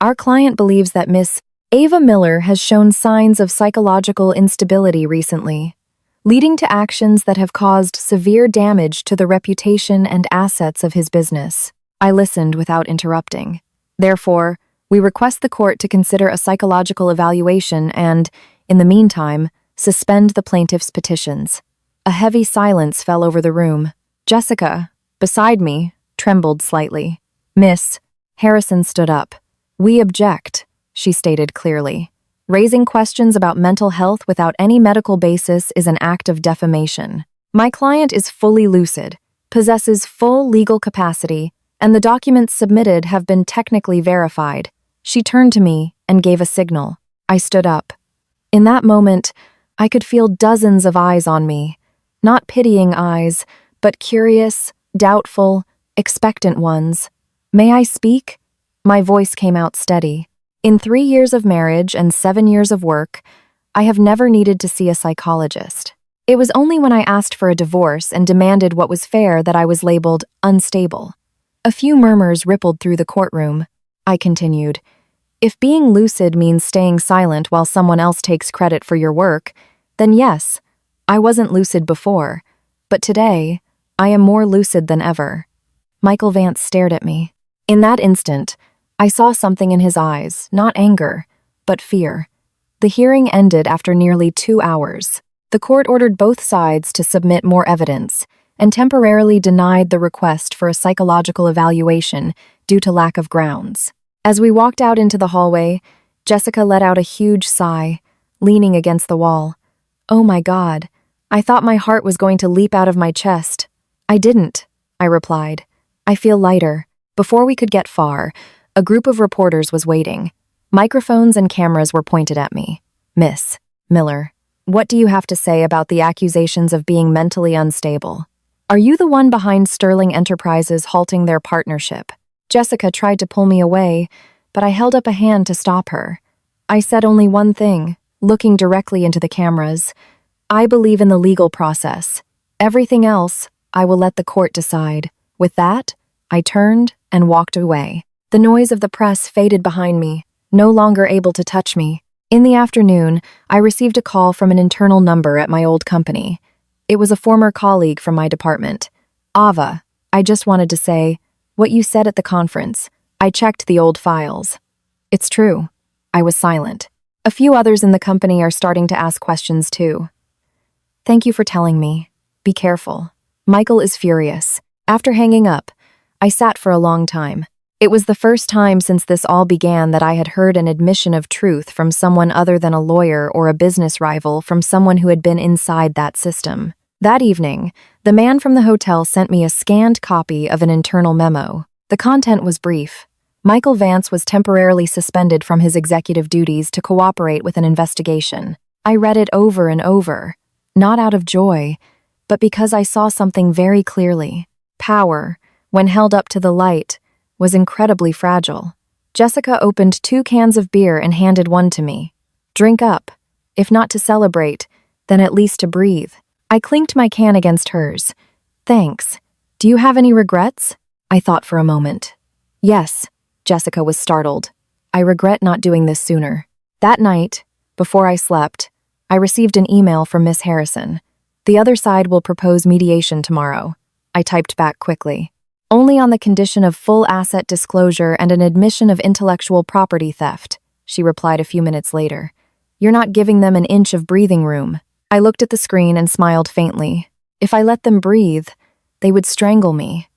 Our client believes that Miss Ava Miller has shown signs of psychological instability recently, leading to actions that have caused severe damage to the reputation and assets of his business. I listened without interrupting. Therefore, we request the court to consider a psychological evaluation and, in the meantime, suspend the plaintiff's petitions. A heavy silence fell over the room. Jessica, beside me, trembled slightly. Miss Harrison stood up. We object, she stated clearly. Raising questions about mental health without any medical basis is an act of defamation. My client is fully lucid, possesses full legal capacity, and the documents submitted have been technically verified. She turned to me and gave a signal. I stood up. In that moment, I could feel dozens of eyes on me. Not pitying eyes, but curious, doubtful, expectant ones. May I speak? My voice came out steady. In 3 years of marriage and 7 years of work, I have never needed to see a psychologist. It was only when I asked for a divorce and demanded what was fair that I was labeled unstable. A few murmurs rippled through the courtroom. I continued, If being lucid means staying silent while someone else takes credit for your work, then yes, I wasn't lucid before, but today, I am more lucid than ever. Michael Vance stared at me. In that instant, I saw something in his eyes, not anger, but fear. The hearing ended after nearly 2 hours. The court ordered both sides to submit more evidence and temporarily denied the request for a psychological evaluation due to lack of grounds. As we walked out into the hallway, Jessica let out a huge sigh, leaning against the wall. Oh my God, I thought my heart was going to leap out of my chest. I didn't, I replied. I feel lighter. Before we could get far, a group of reporters was waiting. Microphones and cameras were pointed at me. Miss Miller, What do you have to say about the accusations of being mentally unstable? Are you the one behind Sterling Enterprises halting their partnership? Jessica tried to pull me away, but I held up a hand to stop her. I said only one thing, looking directly into the cameras. I believe in the legal process. Everything else, I will let the court decide. With that, I turned and walked away. The noise of the press faded behind me, no longer able to touch me. In the afternoon, I received a call from an internal number at my old company. It was a former colleague from my department. Ava, I just wanted to say, what you said at the conference. I checked the old files. It's true. I was silent. A few others in the company are starting to ask questions too. Thank you for telling me. Be careful. Michael is furious. After hanging up, I sat for a long time. It was the first time since this all began that I had heard an admission of truth from someone other than a lawyer or a business rival, from someone who had been inside that system. That evening, the man from the hotel sent me a scanned copy of an internal memo. The content was brief. Michael Vance was temporarily suspended from his executive duties to cooperate with an investigation. I read it over and over, not out of joy, but because I saw something very clearly. Power, when held up to the light, was incredibly fragile. Jessica opened 2 cans of beer and handed one to me. Drink up. If not to celebrate, then at least to breathe. I clinked my can against hers. Thanks. Do you have any regrets? I thought for a moment. Yes. Jessica was startled. I regret not doing this sooner. That night, before I slept, I received an email from Miss Harrison. The other side will propose mediation tomorrow. I typed back quickly. Only on the condition of full asset disclosure and an admission of intellectual property theft, she replied a few minutes later. You're not giving them an inch of breathing room. I looked at the screen and smiled faintly. If I let them breathe, they would strangle me.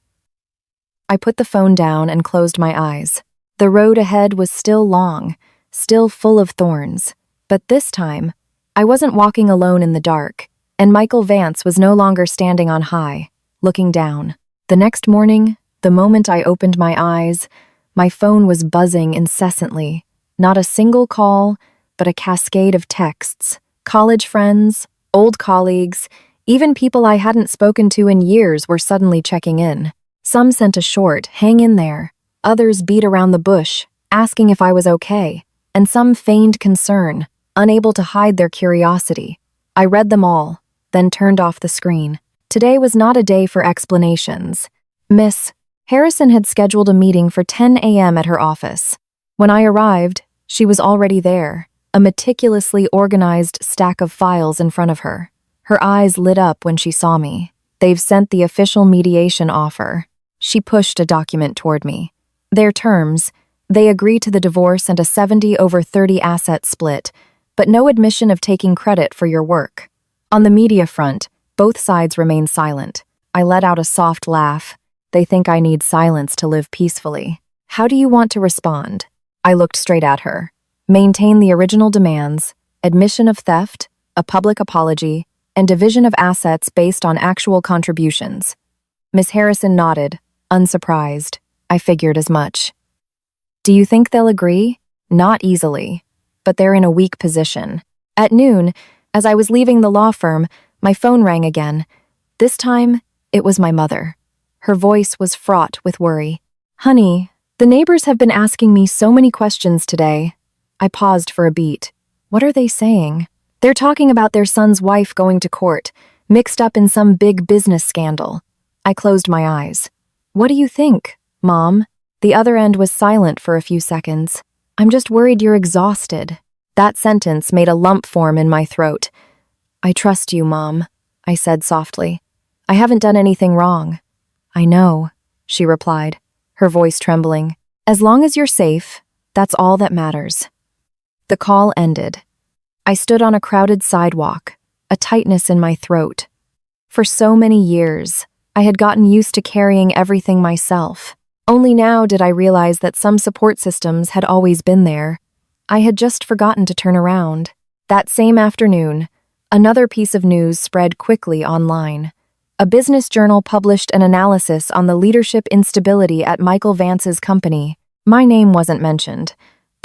I put the phone down and closed my eyes. The road ahead was still long, still full of thorns. But this time, I wasn't walking alone in the dark, and Michael Vance was no longer standing on high, looking down. The next morning, the moment I opened my eyes, my phone was buzzing incessantly. Not a single call, but a cascade of texts. College friends, old colleagues, even people I hadn't spoken to in years were suddenly checking in. Some sent a short, hang in there. Others beat around the bush, asking if I was okay. And some feigned concern, unable to hide their curiosity. I read them all, then turned off the screen. Today was not a day for explanations. Miss Harrison had scheduled a meeting for 10 a.m. at her office. When I arrived, she was already there, a meticulously organized stack of files in front of her. Her eyes lit up when she saw me. They've sent the official mediation offer. She pushed a document toward me. Their terms, they agree to the divorce and a 70/30 asset split, but no admission of taking credit for your work. On the media front, both sides remain silent. I let out a soft laugh. They think I need silence to live peacefully. How do you want to respond? I looked straight at her. Maintain the original demands, admission of theft, a public apology, and division of assets based on actual contributions. Miss Harrison nodded, unsurprised. I figured as much. Do you think they'll agree? Not easily, but they're in a weak position. At noon, as I was leaving the law firm, my phone rang again. This time, it was my mother. Her voice was fraught with worry. Honey, the neighbors have been asking me so many questions today. I paused for a beat. What are they saying? They're talking about their son's wife going to court, mixed up in some big business scandal. I closed my eyes. What do you think, Mom? The other end was silent for a few seconds. I'm just worried you're exhausted. That sentence made a lump form in my throat. I trust you, Mom, I said softly. I haven't done anything wrong. I know, she replied, her voice trembling. As long as you're safe, that's all that matters. The call ended. I stood on a crowded sidewalk, a tightness in my throat. For so many years, I had gotten used to carrying everything myself. Only now did I realize that some support systems had always been there. I had just forgotten to turn around. That same afternoon, another piece of news spread quickly online. A business journal published an analysis on the leadership instability at Michael Vance's company. My name wasn't mentioned,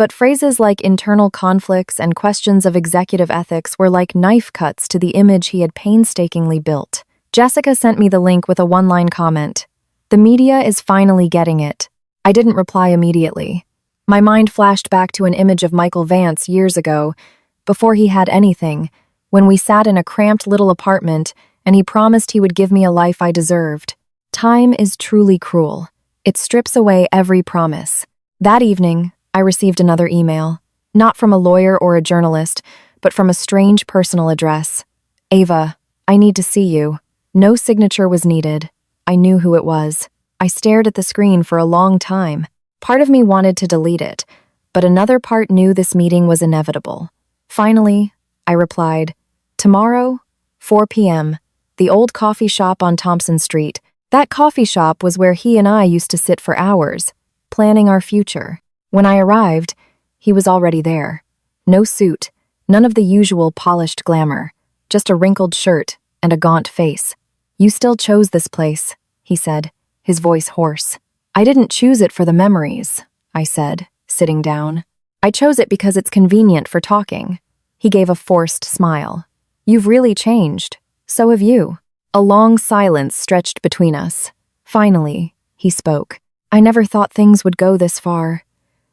But phrases like internal conflicts and questions of executive ethics were like knife cuts to the image he had painstakingly built. Jessica sent me the link with a one-line comment. "The media is finally getting it." I didn't reply immediately. My mind flashed back to an image of Michael Vance years ago, before he had anything, when we sat in a cramped little apartment and he promised he would give me a life I deserved. Time is truly cruel. It strips away every promise. That evening, I received another email, not from a lawyer or a journalist, but from a strange personal address. "Ava, I need to see you." No signature was needed. I knew who it was. I stared at the screen for a long time. Part of me wanted to delete it, but another part knew this meeting was inevitable. Finally, I replied, "Tomorrow, 4 p.m., the old coffee shop on Thompson Street." That coffee shop was where he and I used to sit for hours, planning our future. When I arrived, he was already there. No suit, none of the usual polished glamour, just a wrinkled shirt and a gaunt face. "You still chose this place," he said, his voice hoarse. "I didn't choose it for the memories," I said, sitting down. "I chose it because it's convenient for talking." He gave a forced smile. "You've really changed. So have you." A long silence stretched between us. Finally, he spoke. "I never thought things would go this far."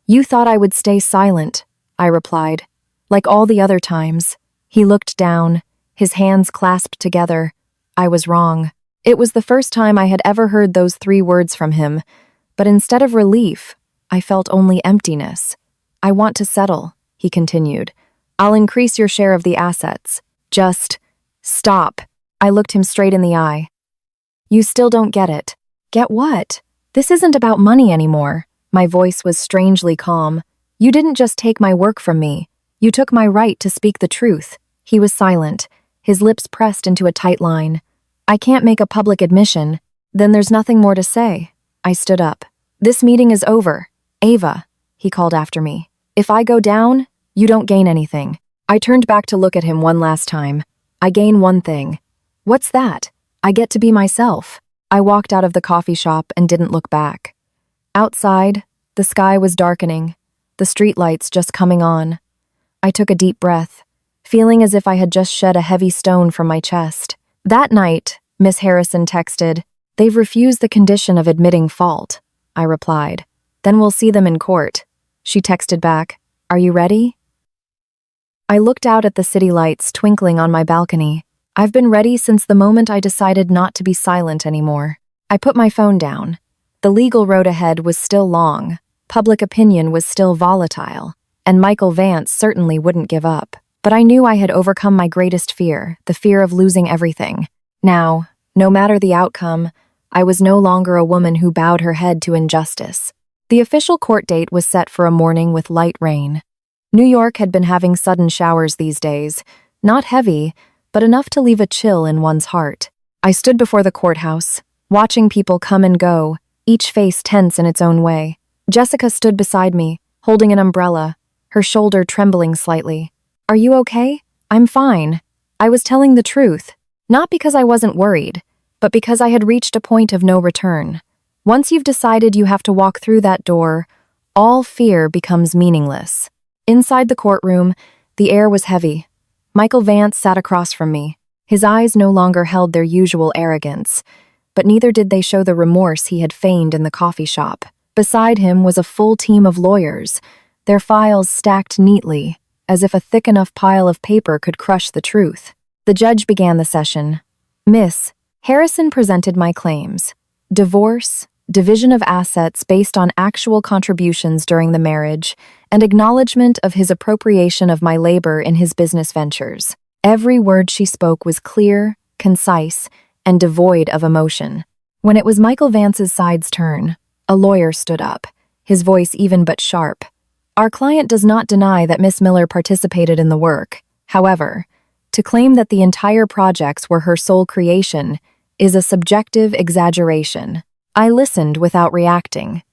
"You thought I would stay silent," I replied. "Like all the other times." He looked down, his hands clasped together. I was wrong. It was the first time I had ever heard those 3 words from him, but instead of relief, I felt only emptiness. "I want to settle," he continued. "I'll increase your share of the assets. Just stop." I looked him straight in the eye. "You still don't get it." "Get what? This isn't about money anymore." My voice was strangely calm. "You didn't just take my work from me. You took my right to speak the truth." He was silent, his lips pressed into a tight line. "I can't make a public admission. Then there's nothing more to say." I stood up. "This meeting is over. Ava," he called after me. "If I go down, you don't gain anything." I turned back to look at him one last time. "I gain one thing." "What's that?" "I get to be myself." I walked out of the coffee shop and didn't look back. Outside, the sky was darkening, the streetlights just coming on. I took a deep breath, feeling as if I had just shed a heavy stone from my chest. That night, Miss Harrison texted, "They've refused the condition of admitting fault." I replied, "Then we'll see them in court." She texted back, "Are you ready?" I looked out at the city lights twinkling on my balcony. I've been ready since the moment I decided not to be silent anymore. I put my phone down. The legal road ahead was still long, public opinion was still volatile, and Michael Vance certainly wouldn't give up. But I knew I had overcome my greatest fear, the fear of losing everything. Now, no matter the outcome, I was no longer a woman who bowed her head to injustice. The official court date was set for a morning with light rain. New York had been having sudden showers these days, not heavy, but enough to leave a chill in one's heart. I stood before the courthouse, watching people come and go, each face tense in its own way. Jessica stood beside me, holding an umbrella, her shoulder trembling slightly. "Are you okay?" "I'm fine." I was telling the truth, not because I wasn't worried, but because I had reached a point of no return. Once you've decided you have to walk through that door, all fear becomes meaningless. Inside the courtroom, the air was heavy. Michael Vance sat across from me. His eyes no longer held their usual arrogance, but neither did they show the remorse he had feigned in the coffee shop. Beside him was a full team of lawyers, their files stacked neatly, as if a thick enough pile of paper could crush the truth. The judge began the session. "Miss Harrison presented my claims. Divorce, division of assets based on actual contributions during the marriage, and acknowledgement of his appropriation of my labor in his business ventures." Every word she spoke was clear, concise, and devoid of emotion. When it was Michael Vance's side's turn, a lawyer stood up, his voice even but sharp. "Our client does not deny that Miss Miller participated in the work. However, to claim that the entire projects were her sole creation is a subjective exaggeration." I listened without reacting.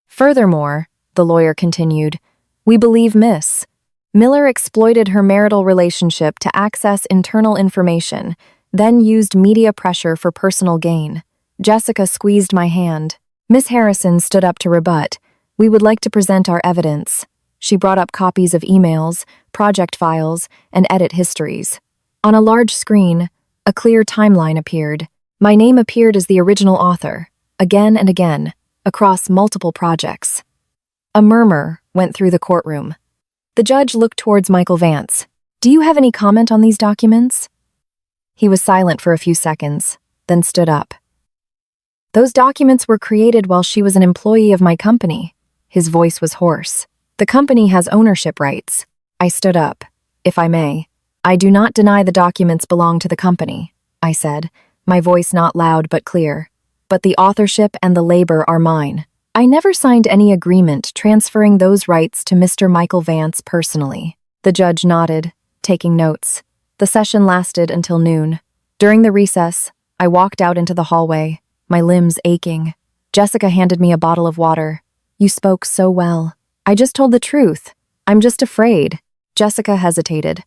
"Furthermore," the lawyer continued, "we believe Miss Miller exploited her marital relationship to access internal information, then used media pressure for personal gain." Jessica squeezed my hand. Miss Harrison stood up to rebut. "We would like to present our evidence." She brought up copies of emails, project files, and edit histories. On a large screen, a clear timeline appeared. My name appeared as the original author, again and again, across multiple projects. A murmur went through the courtroom. The judge looked towards Michael Vance. "Do you have any comment on these documents?" He was silent for a few seconds, then stood up. "Those documents were created while she was an employee of my company." His voice was hoarse. "The company has ownership rights." I stood up. "If I may, I do not deny the documents belong to the company," I said, my voice not loud but clear. "But the authorship and the labor are mine. I never signed any agreement transferring those rights to Mr. Michael Vance personally." The judge nodded, taking notes. The session lasted until noon. During the recess, I walked out into the hallway, my limbs aching. Jessica handed me a bottle of water. "You spoke so well." "I just told the truth. I'm just afraid." Jessica hesitated.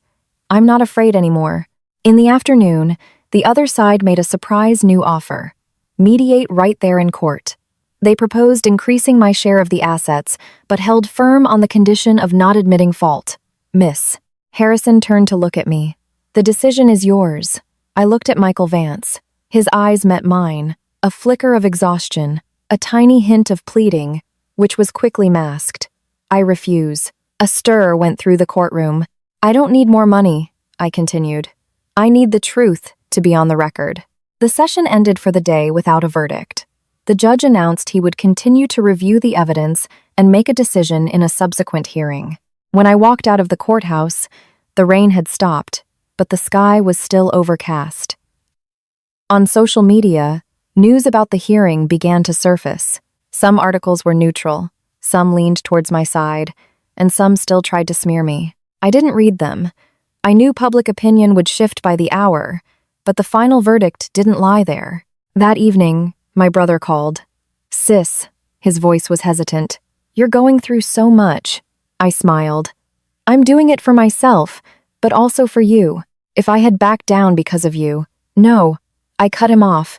"I'm not afraid anymore." In the afternoon, the other side made a surprise new offer. Mediate right there in court. They proposed increasing my share of the assets, but held firm on the condition of not admitting fault. "Miss." Harrison turned to look at me. "The decision is yours." I looked at Michael Vance. His eyes met mine, a flicker of exhaustion, a tiny hint of pleading, which was quickly masked. "I refuse." A stir went through the courtroom. "I don't need more money," I continued. "I need the truth to be on the record." The session ended for the day without a verdict. The judge announced he would continue to review the evidence and make a decision in a subsequent hearing. When I walked out of the courthouse, the rain had stopped, but the sky was still overcast. On social media, news about the hearing began to surface. Some articles were neutral, some leaned towards my side, and some still tried to smear me. I didn't read them. I knew public opinion would shift by the hour, but the final verdict didn't lie there. That evening, my brother called. "Sis," his voice was hesitant, "you're going through so much." I smiled. "I'm doing it for myself, but also for you. If I had backed down because of you—" "No." I cut him off.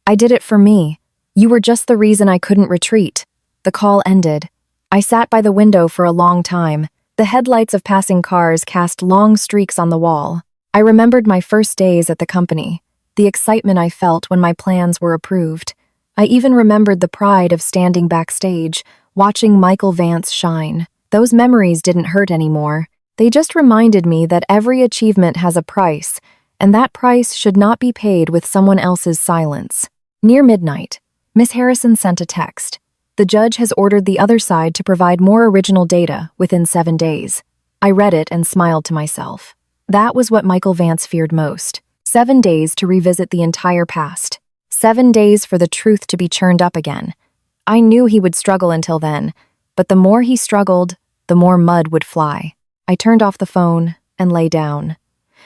"I did it for me. You were just the reason I couldn't retreat." The call ended. I sat by the window for a long time. The headlights of passing cars cast long streaks on the wall. I remembered my first days at the company, the excitement I felt when my plans were approved. I even remembered the pride of standing backstage, watching Michael Vance shine. Those memories didn't hurt anymore. They just reminded me that every achievement has a price, and that price should not be paid with someone else's silence. Near midnight, Miss Harrison sent a text. "The judge has ordered the other side to provide more original data within 7 days." I read it and smiled to myself. That was what Michael Vance feared most. 7 days to revisit the entire past. 7 days for the truth to be churned up again. I knew he would struggle until then, but the more he struggled, the more mud would fly. I turned off the phone and lay down.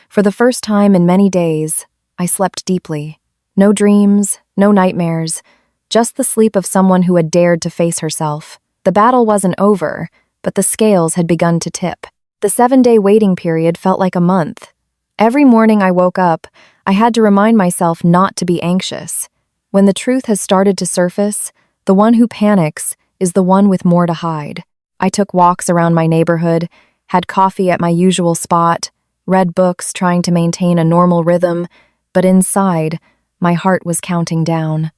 For the first time in many days, I slept deeply. No dreams, no nightmares, just the sleep of someone who had dared to face herself. The battle wasn't over, but the scales had begun to tip. The 7-day waiting period felt like a month. Every morning I woke up, I had to remind myself not to be anxious. When the truth has started to surface, the one who panics is the one with more to hide. I took walks around my neighborhood, had coffee at my usual spot, read books trying to maintain a normal rhythm, but inside, my heart was counting down.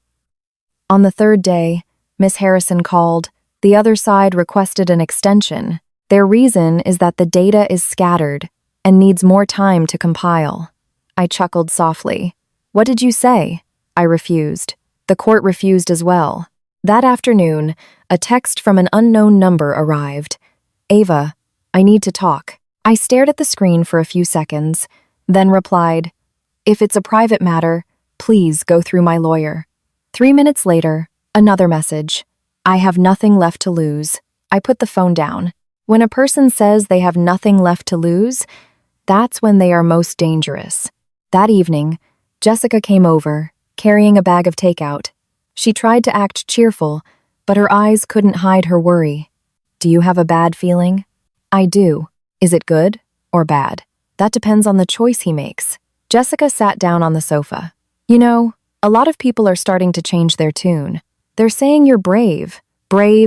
On the 3rd day, Miss Harrison called. The other side requested an extension. Their reason is that the data is scattered and needs more time to compile. I chuckled softly. "What did you say?" I refused. The court refused as well. That afternoon, a text from an unknown number arrived. "Ava, I need to talk." I stared at the screen for a few seconds, then replied, "If it's a private matter, please go through my lawyer." 3 minutes later, another message. "I have nothing left to lose." I put the phone down. When a person says they have nothing left to lose, that's when they are most dangerous. That evening, Jessica came over, carrying a bag of takeout. She tried to act cheerful, but her eyes couldn't hide her worry. "Do you have a bad feeling?" "I do." "Is it good or bad?" "That depends on the choice he makes." Jessica sat down on the sofa. "You know, a lot of people are starting to change their tune. They're saying you're brave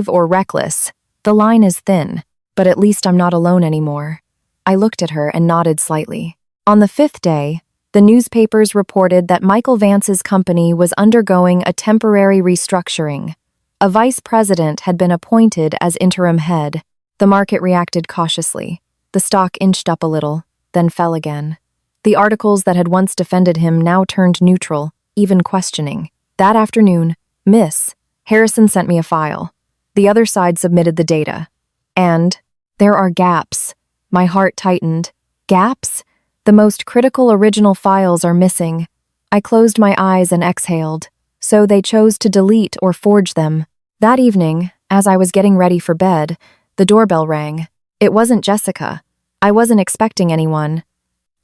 or reckless. The line is thin. But at least I'm not alone anymore. I looked at her and nodded slightly. On the 5th day, the newspapers reported that Michael Vance's company was undergoing a temporary restructuring. A vice president had been appointed as interim head. The market reacted cautiously. The stock inched up a little, then fell again. The articles that had once defended him now turned neutral, even questioning. That afternoon, Miss Harrison sent me a file. The other side submitted the data. And there are gaps. My heart tightened. Gaps? The most critical original files are missing. I closed my eyes and exhaled. So they chose to delete or forge them. That evening, as I was getting ready for bed, the doorbell rang. It wasn't Jessica. I wasn't expecting anyone.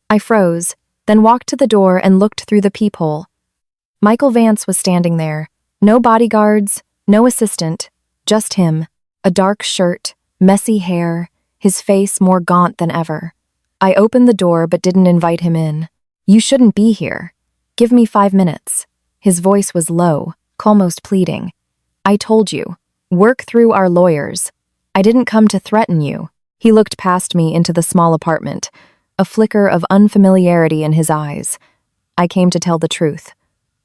I froze, then walked to the door and looked through the peephole. Michael Vance was standing there. No bodyguards, no assistant, just him. A dark shirt, messy hair, his face more gaunt than ever. I opened the door but didn't invite him in. "You shouldn't be here. Give me 5 minutes." His voice was low, almost pleading. "I told you. Work through our lawyers. I didn't come to threaten you." He looked past me into the small apartment, a flicker of unfamiliarity in his eyes. I came to tell the truth.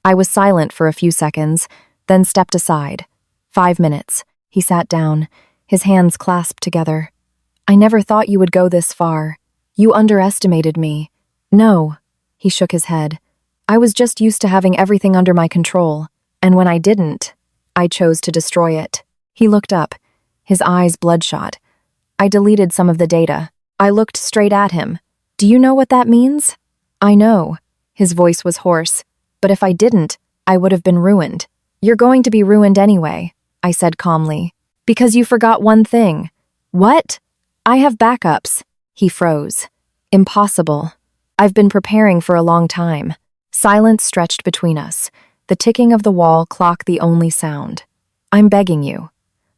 I was silent for a few seconds, then stepped aside. 5 minutes. He sat down, his hands clasped together. "I never thought you would go this far. You underestimated me." "No," he shook his head. "I was just used to having everything under my control, and when I didn't, I chose to destroy it." He looked up, his eyes bloodshot. "I deleted some of the data." I looked straight at him. "Do you know what that means?" "I know." His voice was hoarse. "But if I didn't, I would have been ruined." "You're going to be ruined anyway," I said calmly. "Because you forgot one thing." "What?" "I have backups." He froze. "Impossible. I've been preparing for a long time." Silence stretched between us, the ticking of the wall clock the only sound. "I'm begging you."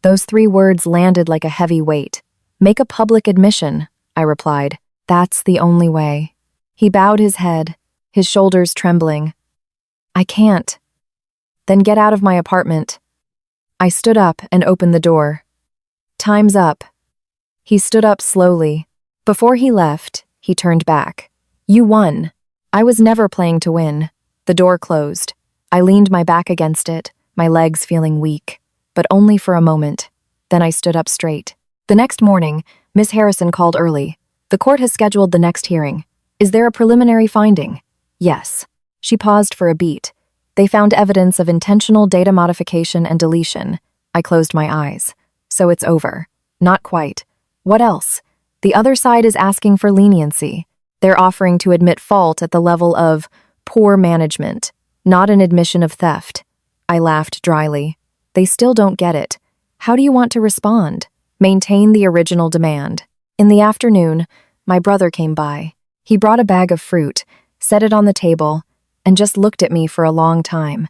Those 3 words landed like a heavy weight. "Make a public admission," I replied. "That's the only way." He bowed his head, his shoulders trembling. "I can't." "Then get out of my apartment." I stood up and opened the door. "Time's up." He stood up slowly. Before he left, he turned back. "You won." I was never playing to win. The door closed. I leaned my back against it, my legs feeling weak. But only for a moment. Then I stood up straight. The next morning, Miss Harrison called early. "The court has scheduled the next hearing. Is there a preliminary finding?" "Yes." She paused for a beat. "They found evidence of intentional data modification and deletion." I closed my eyes. "So it's over." "Not quite." "What else?" "The other side is asking for leniency. They're offering to admit fault at the level of poor management, not an admission of theft." I laughed dryly. "They still don't get it. How do you want to respond?" "Maintain the original demand." In the afternoon, my brother came by. He brought a bag of fruit, set it on the table, and just looked at me for a long time.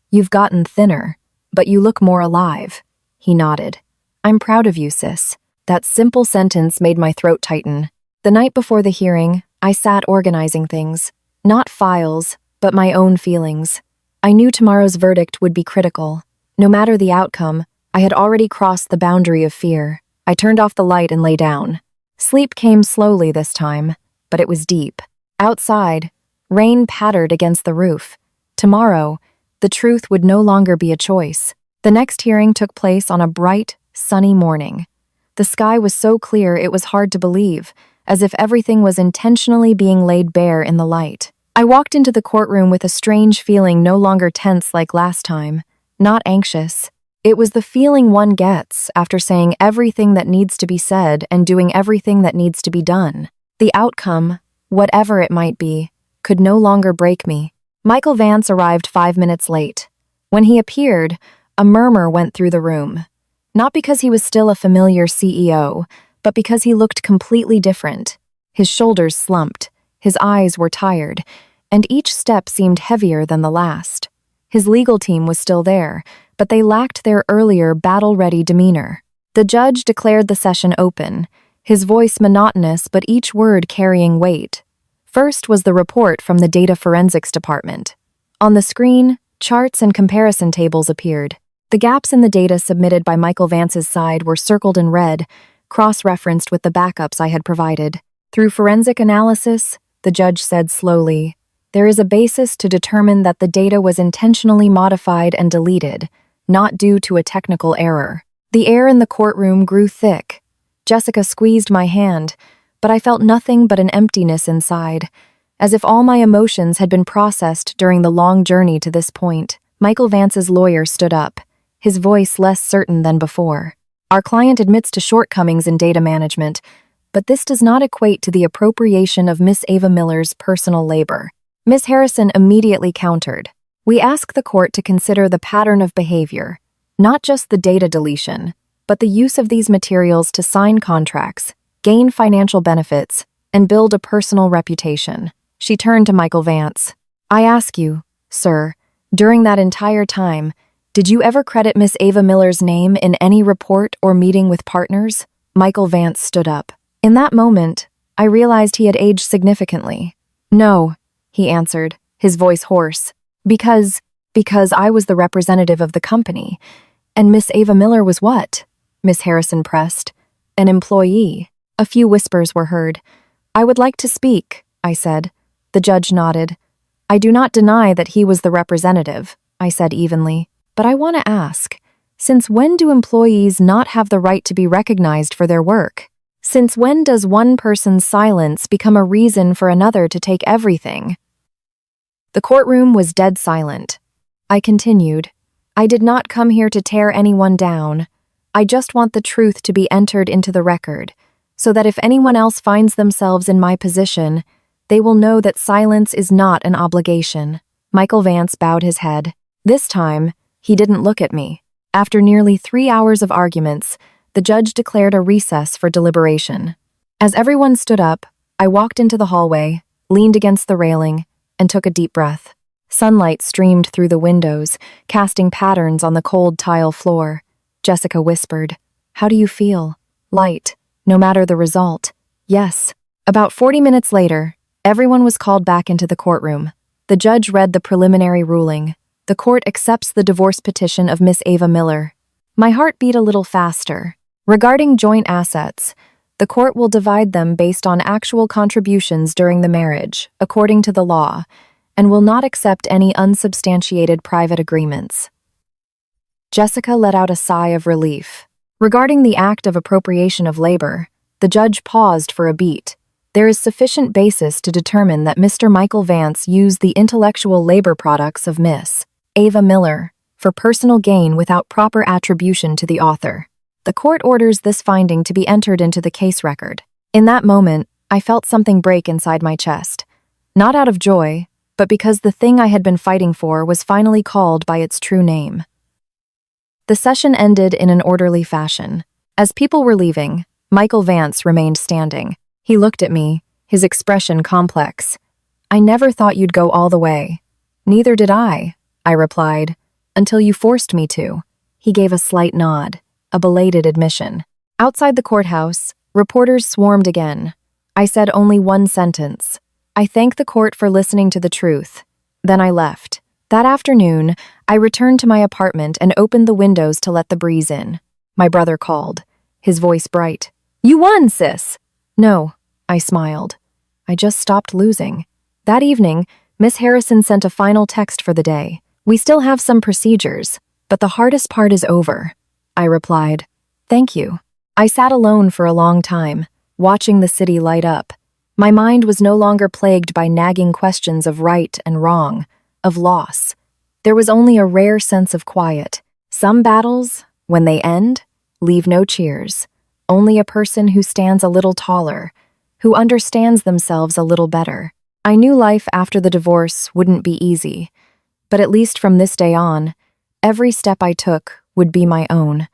"You've gotten thinner, but you look more alive." He nodded. "I'm proud of you, sis." That simple sentence made my throat tighten. The night before the hearing, I sat organizing things. Not files, but my own feelings. I knew tomorrow's verdict would be critical. No matter the outcome, I had already crossed the boundary of fear. I turned off the light and lay down. Sleep came slowly this time, but it was deep. Outside, rain pattered against the roof. Tomorrow, the truth would no longer be a choice. The next hearing took place on a bright, sunny morning. The sky was so clear it was hard to believe, as if everything was intentionally being laid bare in the light. I walked into the courtroom with a strange feeling, no longer tense like last time, not anxious. It was the feeling one gets after saying everything that needs to be said and doing everything that needs to be done. The outcome, whatever it might be, could no longer break me. Michael Vance arrived 5 minutes late. When he appeared, a murmur went through the room. Not because he was still a familiar CEO, but because he looked completely different. His shoulders slumped, his eyes were tired, and each step seemed heavier than the last. His legal team was still there, but they lacked their earlier battle-ready demeanor. The judge declared the session open, his voice monotonous but each word carrying weight. First was the report from the Data Forensics Department. On the screen, charts and comparison tables appeared. The gaps in the data submitted by Michael Vance's side were circled in red, cross-referenced with the backups I had provided. Through forensic analysis, the judge said slowly, there is a basis to determine that the data was intentionally modified and deleted, not due to a technical error. The air in the courtroom grew thick. Jessica squeezed my hand, but I felt nothing but an emptiness inside, as if all my emotions had been processed during the long journey to this point. Michael Vance's lawyer stood up, his voice less certain than before. Our client admits to shortcomings in data management, but this does not equate to the appropriation of Miss Ava Miller's personal labor. Miss Harrison immediately countered. We ask the court to consider the pattern of behavior, not just the data deletion, but the use of these materials to sign contracts, gain financial benefits, and build a personal reputation. She turned to Michael Vance. I ask you, sir, during that entire time, did you ever credit Miss Ava Miller's name in any report or meeting with partners? Michael Vance stood up. In that moment, I realized he had aged significantly. No, he answered, his voice hoarse. Because I was the representative of the company. And Miss Ava Miller was what? Miss Harrison pressed. An employee. A few whispers were heard. I would like to speak, I said. The judge nodded. I do not deny that he was the representative, I said evenly. But I want to ask, since when do employees not have the right to be recognized for their work? Since when does one person's silence become a reason for another to take everything? The courtroom was dead silent. I continued, I did not come here to tear anyone down. I just want the truth to be entered into the record, so that if anyone else finds themselves in my position, they will know that silence is not an obligation. Michael Vance bowed his head. This time, he didn't look at me. After nearly 3 hours of arguments, the judge declared a recess for deliberation. As everyone stood up, I walked into the hallway, leaned against the railing, and took a deep breath. Sunlight streamed through the windows, casting patterns on the cold tile floor. Jessica whispered, How do you feel? Light, no matter the result. Yes. About 40 minutes later, everyone was called back into the courtroom. The judge read the preliminary ruling. The court accepts the divorce petition of Miss Ava Miller. My heart beat a little faster. Regarding joint assets, the court will divide them based on actual contributions during the marriage, according to the law, and will not accept any unsubstantiated private agreements. Jessica let out a sigh of relief. Regarding the act of appropriation of labor, the judge paused for a beat. There is sufficient basis to determine that Mr. Michael Vance used the intellectual labor products of Miss Ava Miller for personal gain without proper attribution to the author. The court orders this finding to be entered into the case record. In that moment, I felt something break inside my chest. Not out of joy, but because the thing I had been fighting for was finally called by its true name. The session ended in an orderly fashion. As people were leaving, Michael Vance remained standing. He looked at me, his expression complex. I never thought you'd go all the way. Neither did I replied, until you forced me to. He gave a slight nod, a belated admission. Outside the courthouse, reporters swarmed again. I said only one sentence. I thank the court for listening to the truth. Then I left. That afternoon, I returned to my apartment and opened the windows to let the breeze in. My brother called, his voice bright. You won, sis! No, I smiled. I just stopped losing. That evening, Miss Harrison sent a final text for the day. We still have some procedures, but the hardest part is over. I replied, Thank you. I sat alone for a long time, watching the city light up. My mind was no longer plagued by nagging questions of right and wrong, of loss. There was only a rare sense of quiet. Some battles, when they end, leave no cheers. Only a person who stands a little taller, who understands themselves a little better. I knew life after the divorce wouldn't be easy, but at least from this day on, every step I took would be my own,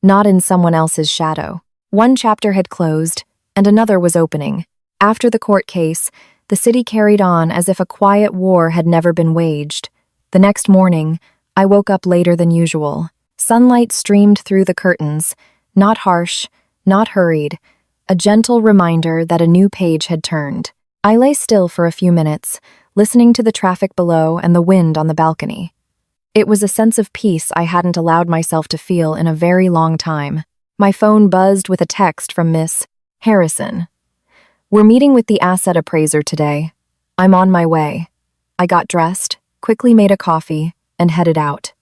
not in someone else's shadow. One chapter had closed, and another was opening. After the court case, the city carried on as if a quiet war had never been waged. The next morning, I woke up later than usual. Sunlight streamed through the curtains, not harsh, not hurried, a gentle reminder that a new page had turned. I lay still for a few minutes, listening to the traffic below and the wind on the balcony. It was a sense of peace I hadn't allowed myself to feel in a very long time. My phone buzzed with a text from Miss Harrison. "We're meeting with the asset appraiser today. I'm on my way." I got dressed, quickly made a coffee, and headed out.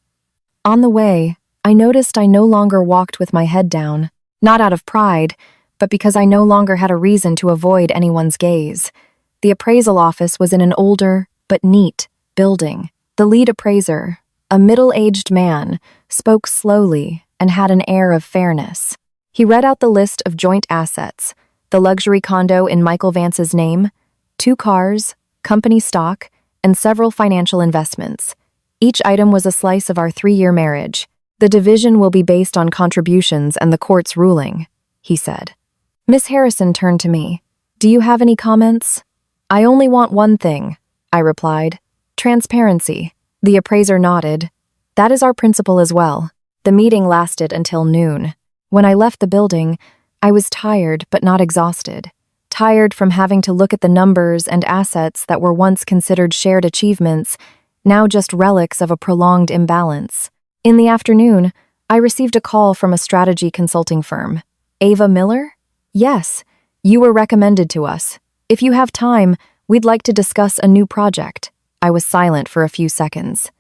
On the way, I noticed I no longer walked with my head down, not out of pride, but because I no longer had a reason to avoid anyone's gaze. The appraisal office was in an older, but neat, building. The lead appraiser, a middle-aged man, spoke slowly and had an air of fairness. He read out the list of joint assets, the luxury condo in Michael Vance's name, 2 cars, company stock, and several financial investments. Each item was a slice of our 3-year marriage. "The division will be based on contributions and the court's ruling," he said. Miss Harrison turned to me. "Do you have any comments?" "I only want one thing," I replied. "Transparency." The appraiser nodded. "That is our principle as well." The meeting lasted until noon. When I left the building, I was tired but not exhausted. Tired from having to look at the numbers and assets that were once considered shared achievements, now just relics of a prolonged imbalance. In the afternoon, I received a call from a strategy consulting firm. "Ava Miller?" "Yes, you were recommended to us. If you have time, we'd like to discuss a new project." I was silent for a few seconds.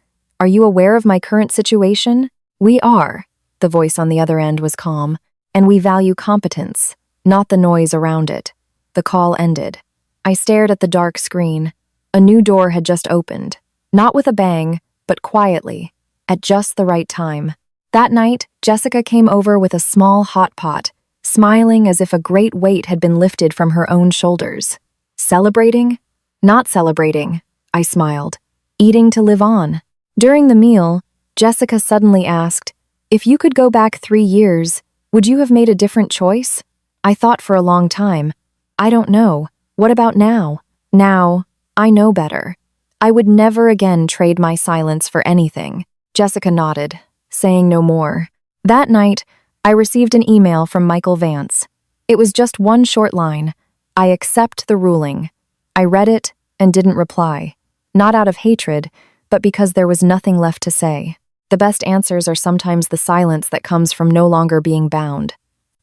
"Are you aware of my current situation?" "We are." The voice on the other end was calm. "And we value competence, not the noise around it." The call ended. I stared at the dark screen. A new door had just opened. Not with a bang, but quietly, at just the right time. That night, Jessica came over with a small hot pot, smiling as if a great weight had been lifted from her own shoulders. "Celebrating?" "Not celebrating," I smiled. "Eating to live on." During the meal, Jessica suddenly asked, "If you could go back 3 years, would you have made a different choice?" I thought for a long time. "I don't know. What about now?" "Now, I know better. I would never again trade my silence for anything." Jessica nodded, saying no more. That night, I received an email from Michael Vance. It was just one short line. "I accept the ruling." I read it and didn't reply. Not out of hatred, but because there was nothing left to say. The best answers are sometimes the silence that comes from no longer being bound.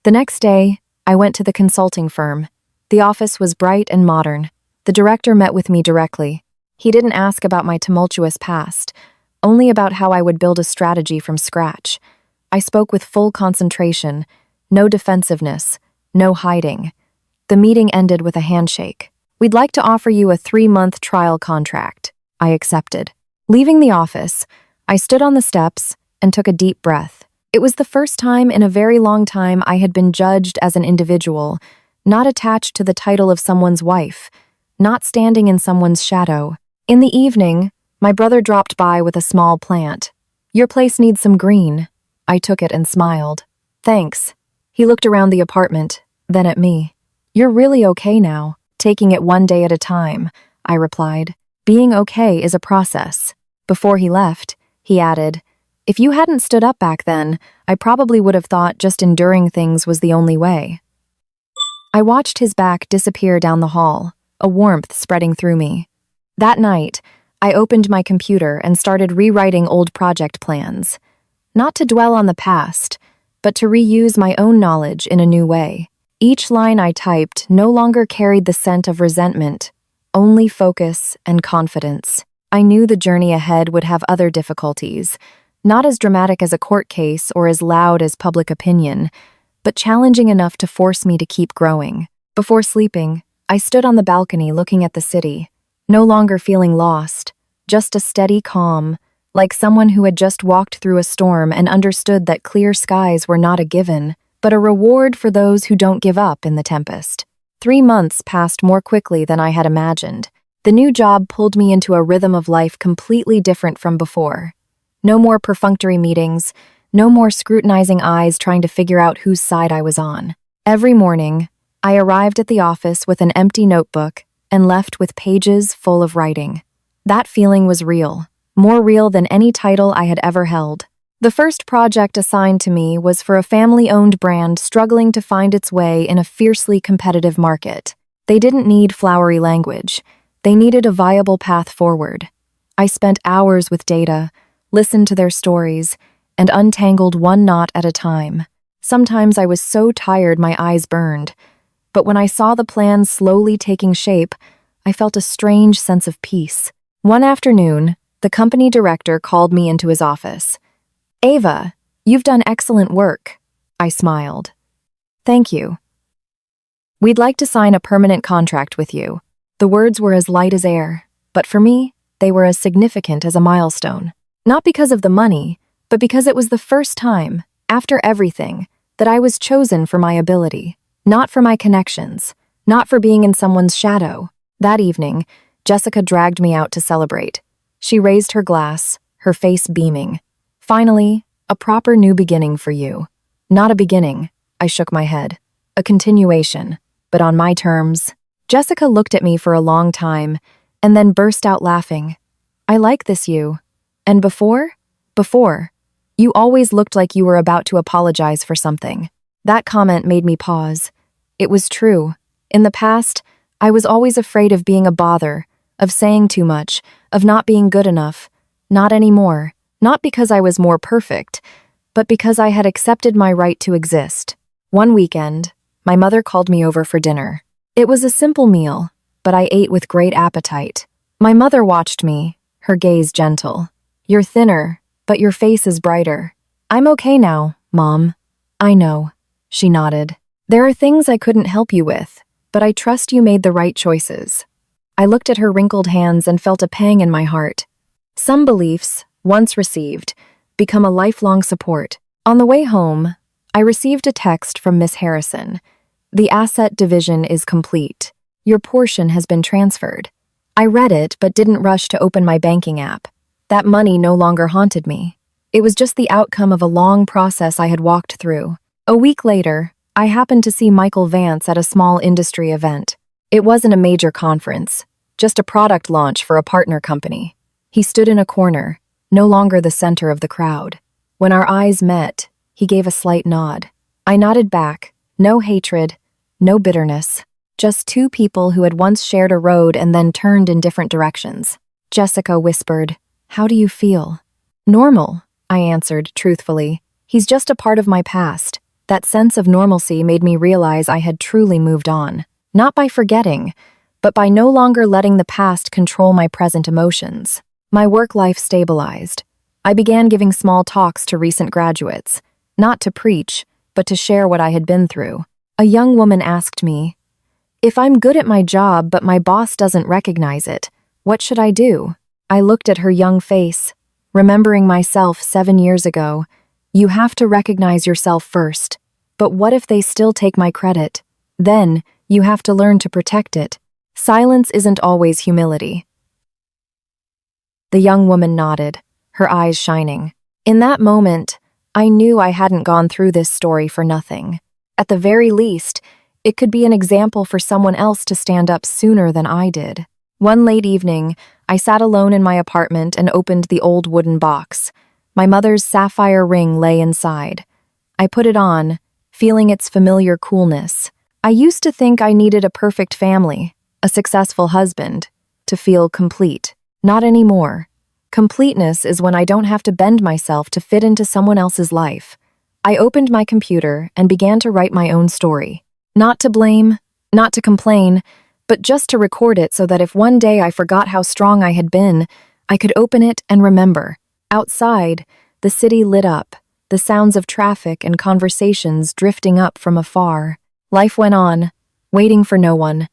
The next day, I went to the consulting firm. The office was bright and modern. The director met with me directly. He didn't ask about my tumultuous past, only about how I would build a strategy from scratch. I spoke with full concentration, no defensiveness, no hiding. The meeting ended with a handshake. "We'd like to offer you a 3-month trial contract." I accepted. Leaving the office, I stood on the steps and took a deep breath. It was the first time in a very long time I had been judged as an individual, not attached to the title of someone's wife, not standing in someone's shadow. In the evening, my brother dropped by with a small plant. "Your place needs some green." I took it and smiled. "Thanks." He looked around the apartment, then at me. "You're really okay now." "Taking it one day at a time," I replied. "Being okay is a process." Before he left, he added, "If you hadn't stood up back then, I probably would have thought just enduring things was the only way." I watched his back disappear down the hall, a warmth spreading through me. That night, I opened my computer and started rewriting old project plans. Not to dwell on the past, but to reuse my own knowledge in a new way. Each line I typed no longer carried the scent of resentment, only focus and confidence. I knew the journey ahead would have other difficulties, not as dramatic as a court case or as loud as public opinion, but challenging enough to force me to keep growing. Before sleeping, I stood on the balcony looking at the city, no longer feeling lost, just a steady calm, like someone who had just walked through a storm and understood that clear skies were not a given, but a reward for those who don't give up in the tempest. 3 months passed more quickly than I had imagined. The new job pulled me into a rhythm of life completely different from before. No more perfunctory meetings, no more scrutinizing eyes trying to figure out whose side I was on. Every morning, I arrived at the office with an empty notebook and left with pages full of writing. That feeling was real, more real than any title I had ever held. The first project assigned to me was for a family-owned brand struggling to find its way in a fiercely competitive market. They didn't need flowery language. They needed a viable path forward. I spent hours with data, listened to their stories, and untangled one knot at a time. Sometimes I was so tired my eyes burned. But when I saw the plan slowly taking shape, I felt a strange sense of peace. One afternoon, the company director called me into his office. "Ava, you've done excellent work." I smiled. "Thank you. We'd like to sign a permanent contract with you." The words were as light as air, but for me, they were as significant as a milestone. Not because of the money, but because it was the first time, after everything, that I was chosen for my ability, not for my connections, not for being in someone's shadow. That evening, Jessica dragged me out to celebrate. She raised her glass, her face beaming. "Finally, a proper new beginning for you." "Not a beginning," I shook my head. "A continuation, but on my terms." Jessica looked at me for a long time, and then burst out laughing. "I like this you. And before, you always looked like you were about to apologize for something." That comment made me pause. It was true. In the past, I was always afraid of being a bother, of saying too much, of not being good enough. Not anymore. Not because I was more perfect, but because I had accepted my right to exist. One weekend, my mother called me over for dinner. It was a simple meal, but I ate with great appetite. My mother watched me, her gaze gentle. "You're thinner, but your face is brighter." "I'm okay now, Mom." "I know," she nodded. "There are things I couldn't help you with, but I trust you made the right choices." I looked at her wrinkled hands and felt a pang in my heart. Some beliefs, once received, become a lifelong support. On the way home, I received a text from Miss Harrison. "The asset division is complete. Your portion has been transferred." I read it but didn't rush to open my banking app. That money no longer haunted me. It was just the outcome of a long process I had walked through. A week later, I happened to see Michael Vance at a small industry event. It wasn't a major conference, just a product launch for a partner company. He stood in a corner, no longer the center of the crowd. When our eyes met, he gave a slight nod. I nodded back. No hatred, no bitterness. Just two people who had once shared a road and then turned in different directions. Jessica whispered, "How do you feel?" "Normal," I answered truthfully. "He's just a part of my past." That sense of normalcy made me realize I had truly moved on. Not by forgetting, but by no longer letting the past control my present emotions. My work life stabilized. I began giving small talks to recent graduates, not to preach, but to share what I had been through. A young woman asked me, "If I'm good at my job but my boss doesn't recognize it, what should I do?" I looked at her young face, remembering myself 7 years ago. "You have to recognize yourself first. But what if they still take my credit? Then, you have to learn to protect it. Silence isn't always humility." The young woman nodded, her eyes shining. In that moment, I knew I hadn't gone through this story for nothing. At the very least, it could be an example for someone else to stand up sooner than I did. One late evening, I sat alone in my apartment and opened the old wooden box. My mother's sapphire ring lay inside. I put it on, feeling its familiar coolness. I used to think I needed a perfect family, a successful husband, to feel complete. Not anymore. Completeness is when I don't have to bend myself to fit into someone else's life. I opened my computer and began to write my own story. Not to blame, not to complain, but just to record it so that if one day I forgot how strong I had been, I could open it and remember. Outside, the city lit up, the sounds of traffic and conversations drifting up from afar. Life went on, waiting for no one.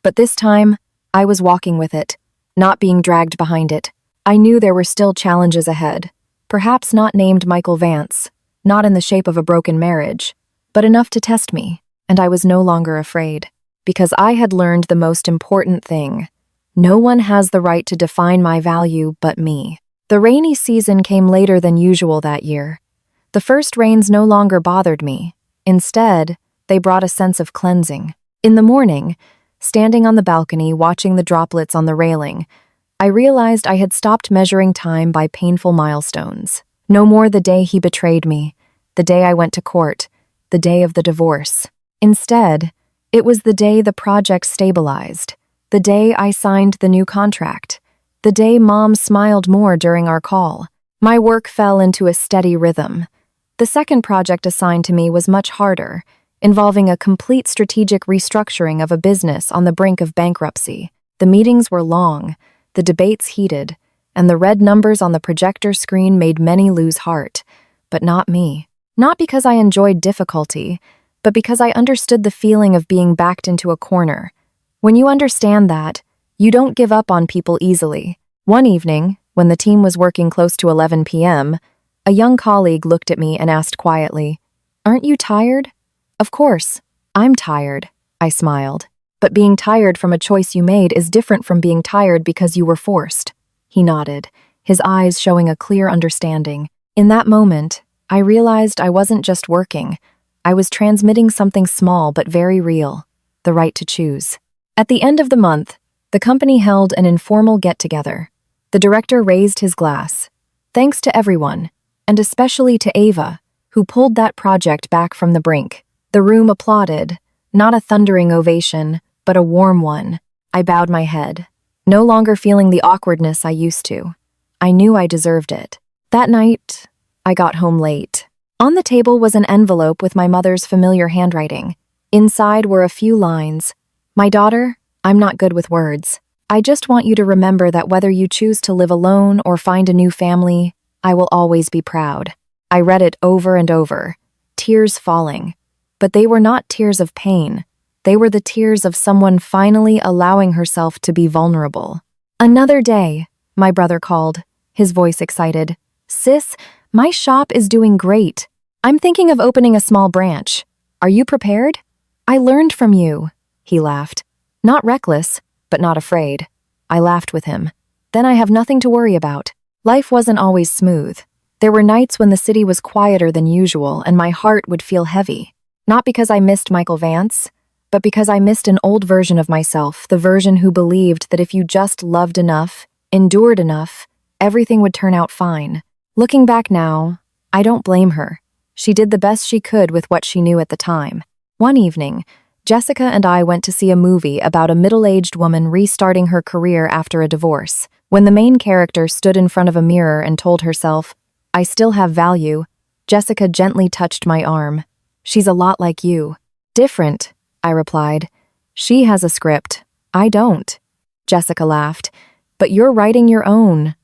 But this time, I was walking with it, not being dragged behind it. I knew there were still challenges ahead, perhaps not named Michael Vance, not in the shape of a broken marriage, but enough to test me, and I was no longer afraid, because I had learned the most important thing. No one has the right to define my value but me. The rainy season came later than usual that year. The first rains no longer bothered me. Instead, they brought a sense of cleansing. In the morning, standing on the balcony watching the droplets on the railing, I realized I had stopped measuring time by painful milestones. No more the day he betrayed me, the day I went to court, the day of the divorce. Instead, it was the day the project stabilized, the day I signed the new contract, the day Mom smiled more during our call. My work fell into a steady rhythm. The second project assigned to me was much harder, involving a complete strategic restructuring of a business on the brink of bankruptcy. The meetings were long, the debates heated, and the red numbers on the projector screen made many lose heart. But not me. Not because I enjoyed difficulty, but because I understood the feeling of being backed into a corner. When you understand that, you don't give up on people easily. One evening, when the team was working close to 11 p.m., a young colleague looked at me and asked quietly, "Aren't you tired?" "Of course, I'm tired," I smiled. "But being tired from a choice you made is different from being tired because you were forced." He nodded, his eyes showing a clear understanding. In that moment, I realized I wasn't just working. I was transmitting something small but very real, the right to choose. At the end of the month, the company held an informal get-together. The director raised his glass. "Thanks to everyone, and especially to Ava, who pulled that project back from the brink." The room applauded, not a thundering ovation, but a warm one. I bowed my head, no longer feeling the awkwardness I used to. I knew I deserved it. That night, I got home late. On the table was an envelope with my mother's familiar handwriting. Inside were a few lines. "My daughter, I'm not good with words. I just want you to remember that whether you choose to live alone or find a new family, I will always be proud." I read it over and over, tears falling. But they were not tears of pain. They were the tears of someone finally allowing herself to be vulnerable. Another day, my brother called, his voice excited. "Sis, my shop is doing great. I'm thinking of opening a small branch. Are you prepared? I learned from you." He laughed. Not reckless, but not afraid. I laughed with him. Then I have nothing to worry about. Life wasn't always smooth. There were nights when the city was quieter than usual and my heart would feel heavy. Not because I missed Michael Vance, but because I missed an old version of myself, the version who believed that if you just loved enough, endured enough, everything would turn out fine. Looking back now, I don't blame her. She did the best she could with what she knew at the time. One evening, Jessica and I went to see a movie about a middle-aged woman restarting her career after a divorce. When the main character stood in front of a mirror and told herself, "I still have value," Jessica gently touched my arm. "She's a lot like you." "Different," I replied. "She has a script. I don't." Jessica laughed. "But you're writing your own."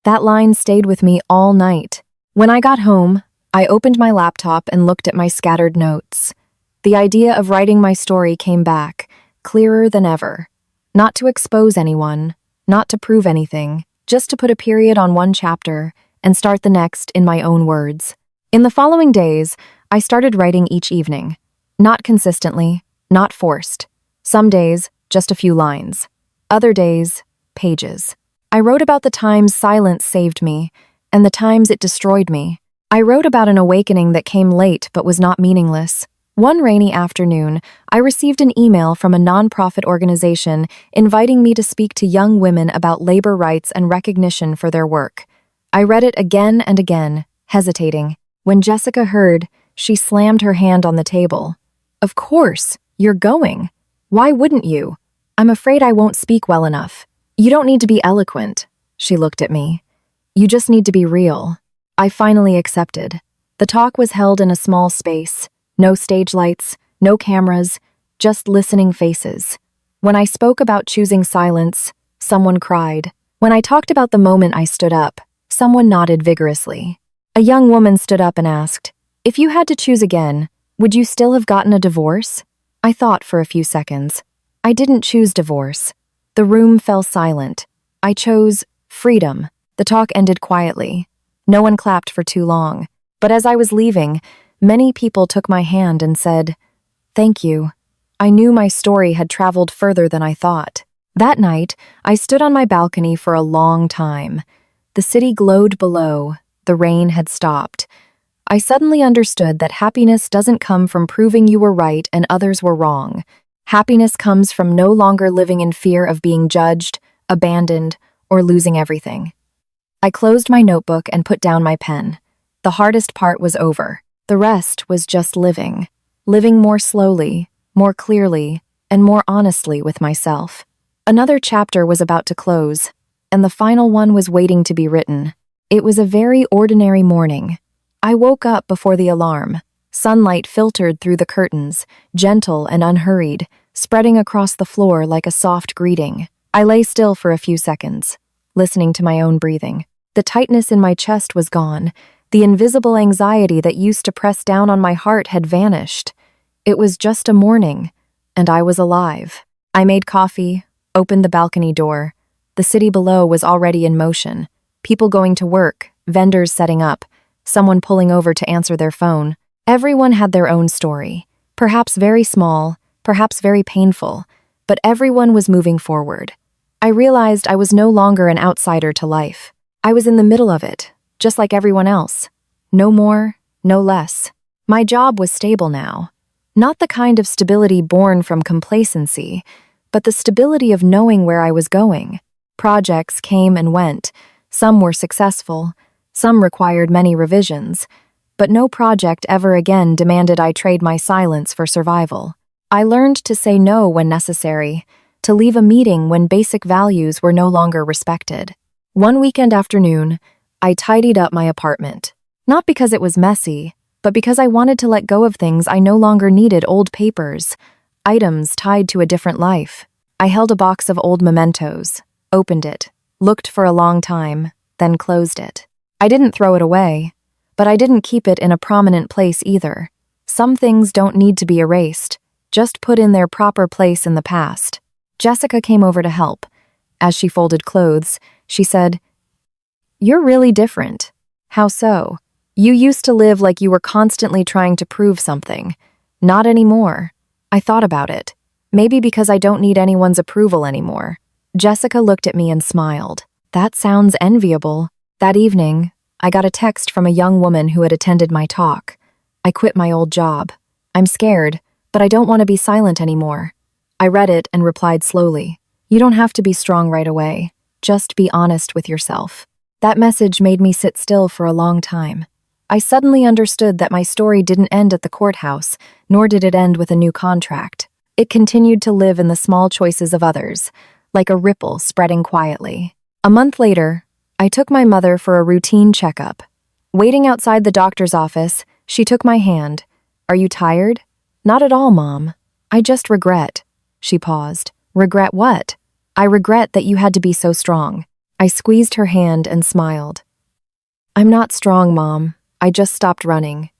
That line stayed with me all night. When I got home, I opened my laptop and looked at my scattered notes. The idea of writing my story came back, clearer than ever. Not to expose anyone, not to prove anything, just to put a period on one chapter and start the next in my own words. In the following days, I started writing each evening. Not consistently, not forced. Some days, just a few lines. Other days, pages. I wrote about the times silence saved me, and the times it destroyed me. I wrote about an awakening that came late but was not meaningless. One rainy afternoon, I received an email from a nonprofit organization inviting me to speak to young women about labor rights and recognition for their work. I read it again and again, hesitating. When Jessica heard, she slammed her hand on the table. "Of course, you're going. Why wouldn't you? I'm afraid I won't speak well enough." "You don't need to be eloquent," she looked at me. "You just need to be real." I finally accepted. The talk was held in a small space. No stage lights, no cameras, just listening faces. When I spoke about choosing silence, someone cried. When I talked about the moment I stood up, someone nodded vigorously. A young woman stood up and asked, "If you had to choose again, would you still have gotten a divorce?" I thought for a few seconds. I didn't choose divorce. The room fell silent. I chose freedom. The talk ended quietly. No one clapped for too long. But as I was leaving, many people took my hand and said, "Thank you." I knew my story had traveled further than I thought. That night, I stood on my balcony for a long time. The city glowed below. The rain had stopped. I suddenly understood that happiness doesn't come from proving you were right and others were wrong. Happiness comes from no longer living in fear of being judged, abandoned, or losing everything. I closed my notebook and put down my pen. The hardest part was over. The rest was just living. Living more slowly, more clearly, and more honestly with myself. Another chapter was about to close, and the final one was waiting to be written. It was a very ordinary morning. I woke up before the alarm. Sunlight filtered through the curtains, gentle and unhurried, spreading across the floor like a soft greeting. I lay still for a few seconds, listening to my own breathing. The tightness in my chest was gone. The invisible anxiety that used to press down on my heart had vanished. It was just a morning, and I was alive. I made coffee, opened the balcony door. The city below was already in motion. People going to work, vendors setting up, someone pulling over to answer their phone. Everyone had their own story, perhaps very small, perhaps very painful, but everyone was moving forward. I realized I was no longer an outsider to life. I was in the middle of it, just like everyone else. No more, no less. My job was stable now. Not the kind of stability born from complacency, but the stability of knowing where I was going. Projects came and went. Some were successful, some required many revisions, but no project ever again demanded I trade my silence for survival. I learned to say no when necessary, to leave a meeting when basic values were no longer respected. One weekend afternoon, I tidied up my apartment. Not because it was messy, but because I wanted to let go of things I no longer needed: old papers, items tied to a different life. I held a box of old mementos, opened it, looked for a long time, then closed it. I didn't throw it away, but I didn't keep it in a prominent place either. Some things don't need to be erased, just put in their proper place in the past. Jessica came over to help. As she folded clothes, she said, "You're really different." "How so?" "You used to live like you were constantly trying to prove something. Not anymore." I thought about it. Maybe because I don't need anyone's approval anymore. Jessica looked at me and smiled. "That sounds enviable." That evening, I got a text from a young woman who had attended my talk. "I quit my old job. I'm scared, but I don't want to be silent anymore." I read it and replied slowly, "You don't have to be strong right away. Just be honest with yourself." That message made me sit still for a long time. I suddenly understood that my story didn't end at the courthouse, nor did it end with a new contract. It continued to live in the small choices of others, like a ripple spreading quietly. A month later, I took my mother for a routine checkup. Waiting outside the doctor's office, she took my hand. "Are you tired?" "Not at all, Mom. I just regret." She paused. "Regret what?" "I regret that you had to be so strong." I squeezed her hand and smiled. "I'm not strong, Mom. I just stopped running."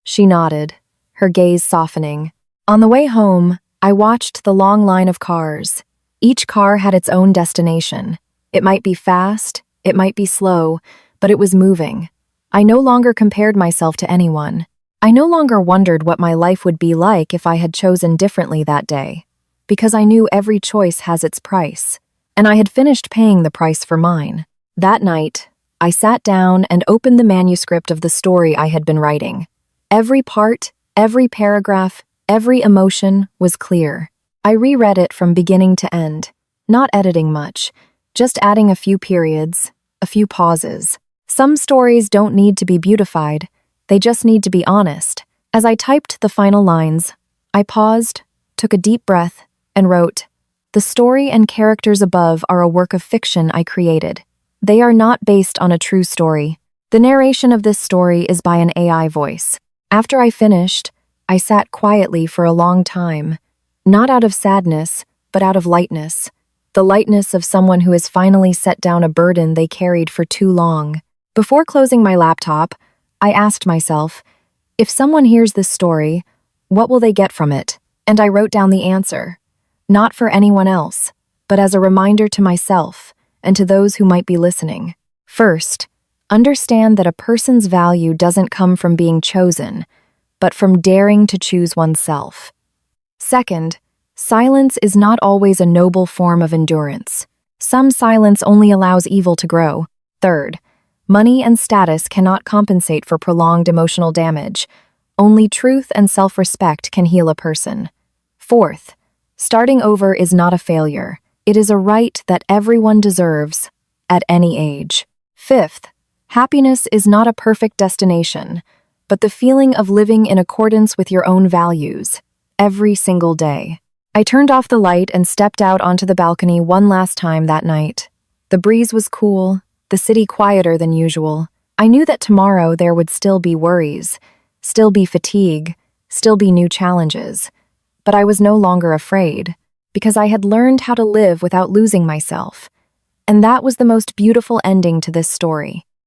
She nodded, her gaze softening. On the way home, I watched the long line of cars. Each car had its own destination. It might be fast, it might be slow, but it was moving. I no longer compared myself to anyone. I no longer wondered what my life would be like if I had chosen differently that day, because I knew every choice has its price, and I had finished paying the price for mine. That night, I sat down and opened the manuscript of the story I had been writing. Every part, every paragraph, every emotion was clear. I reread it from beginning to end, not editing much, just adding a few periods, a few pauses. Some stories don't need to be beautified, they just need to be honest. As I typed the final lines, I paused, took a deep breath, and wrote, "The story and characters above are a work of fiction I created. They are not based on a true story. The narration of this story is by an AI voice." After I finished, I sat quietly for a long time, not out of sadness, but out of lightness. The lightness of someone who has finally set down a burden they carried for too long. Before closing my laptop, I asked myself, if someone hears this story, what will they get from it? And I wrote down the answer. Not for anyone else, but as a reminder to myself and to those who might be listening. First, understand that a person's value doesn't come from being chosen, but from daring to choose oneself. Second, silence is not always a noble form of endurance. Some silence only allows evil to grow. Third, money and status cannot compensate for prolonged emotional damage. Only truth and self-respect can heal a person. Fourth, starting over is not a failure. It is a right that everyone deserves, at any age. Fifth, happiness is not a perfect destination, but the feeling of living in accordance with your own values, every single day. I turned off the light and stepped out onto the balcony one last time that night. The breeze was cool, the city quieter than usual, I knew that tomorrow there would still be worries, still be fatigue, still be new challenges. But I was no longer afraid, because I had learned how to live without losing myself. And that was the most beautiful ending to this story.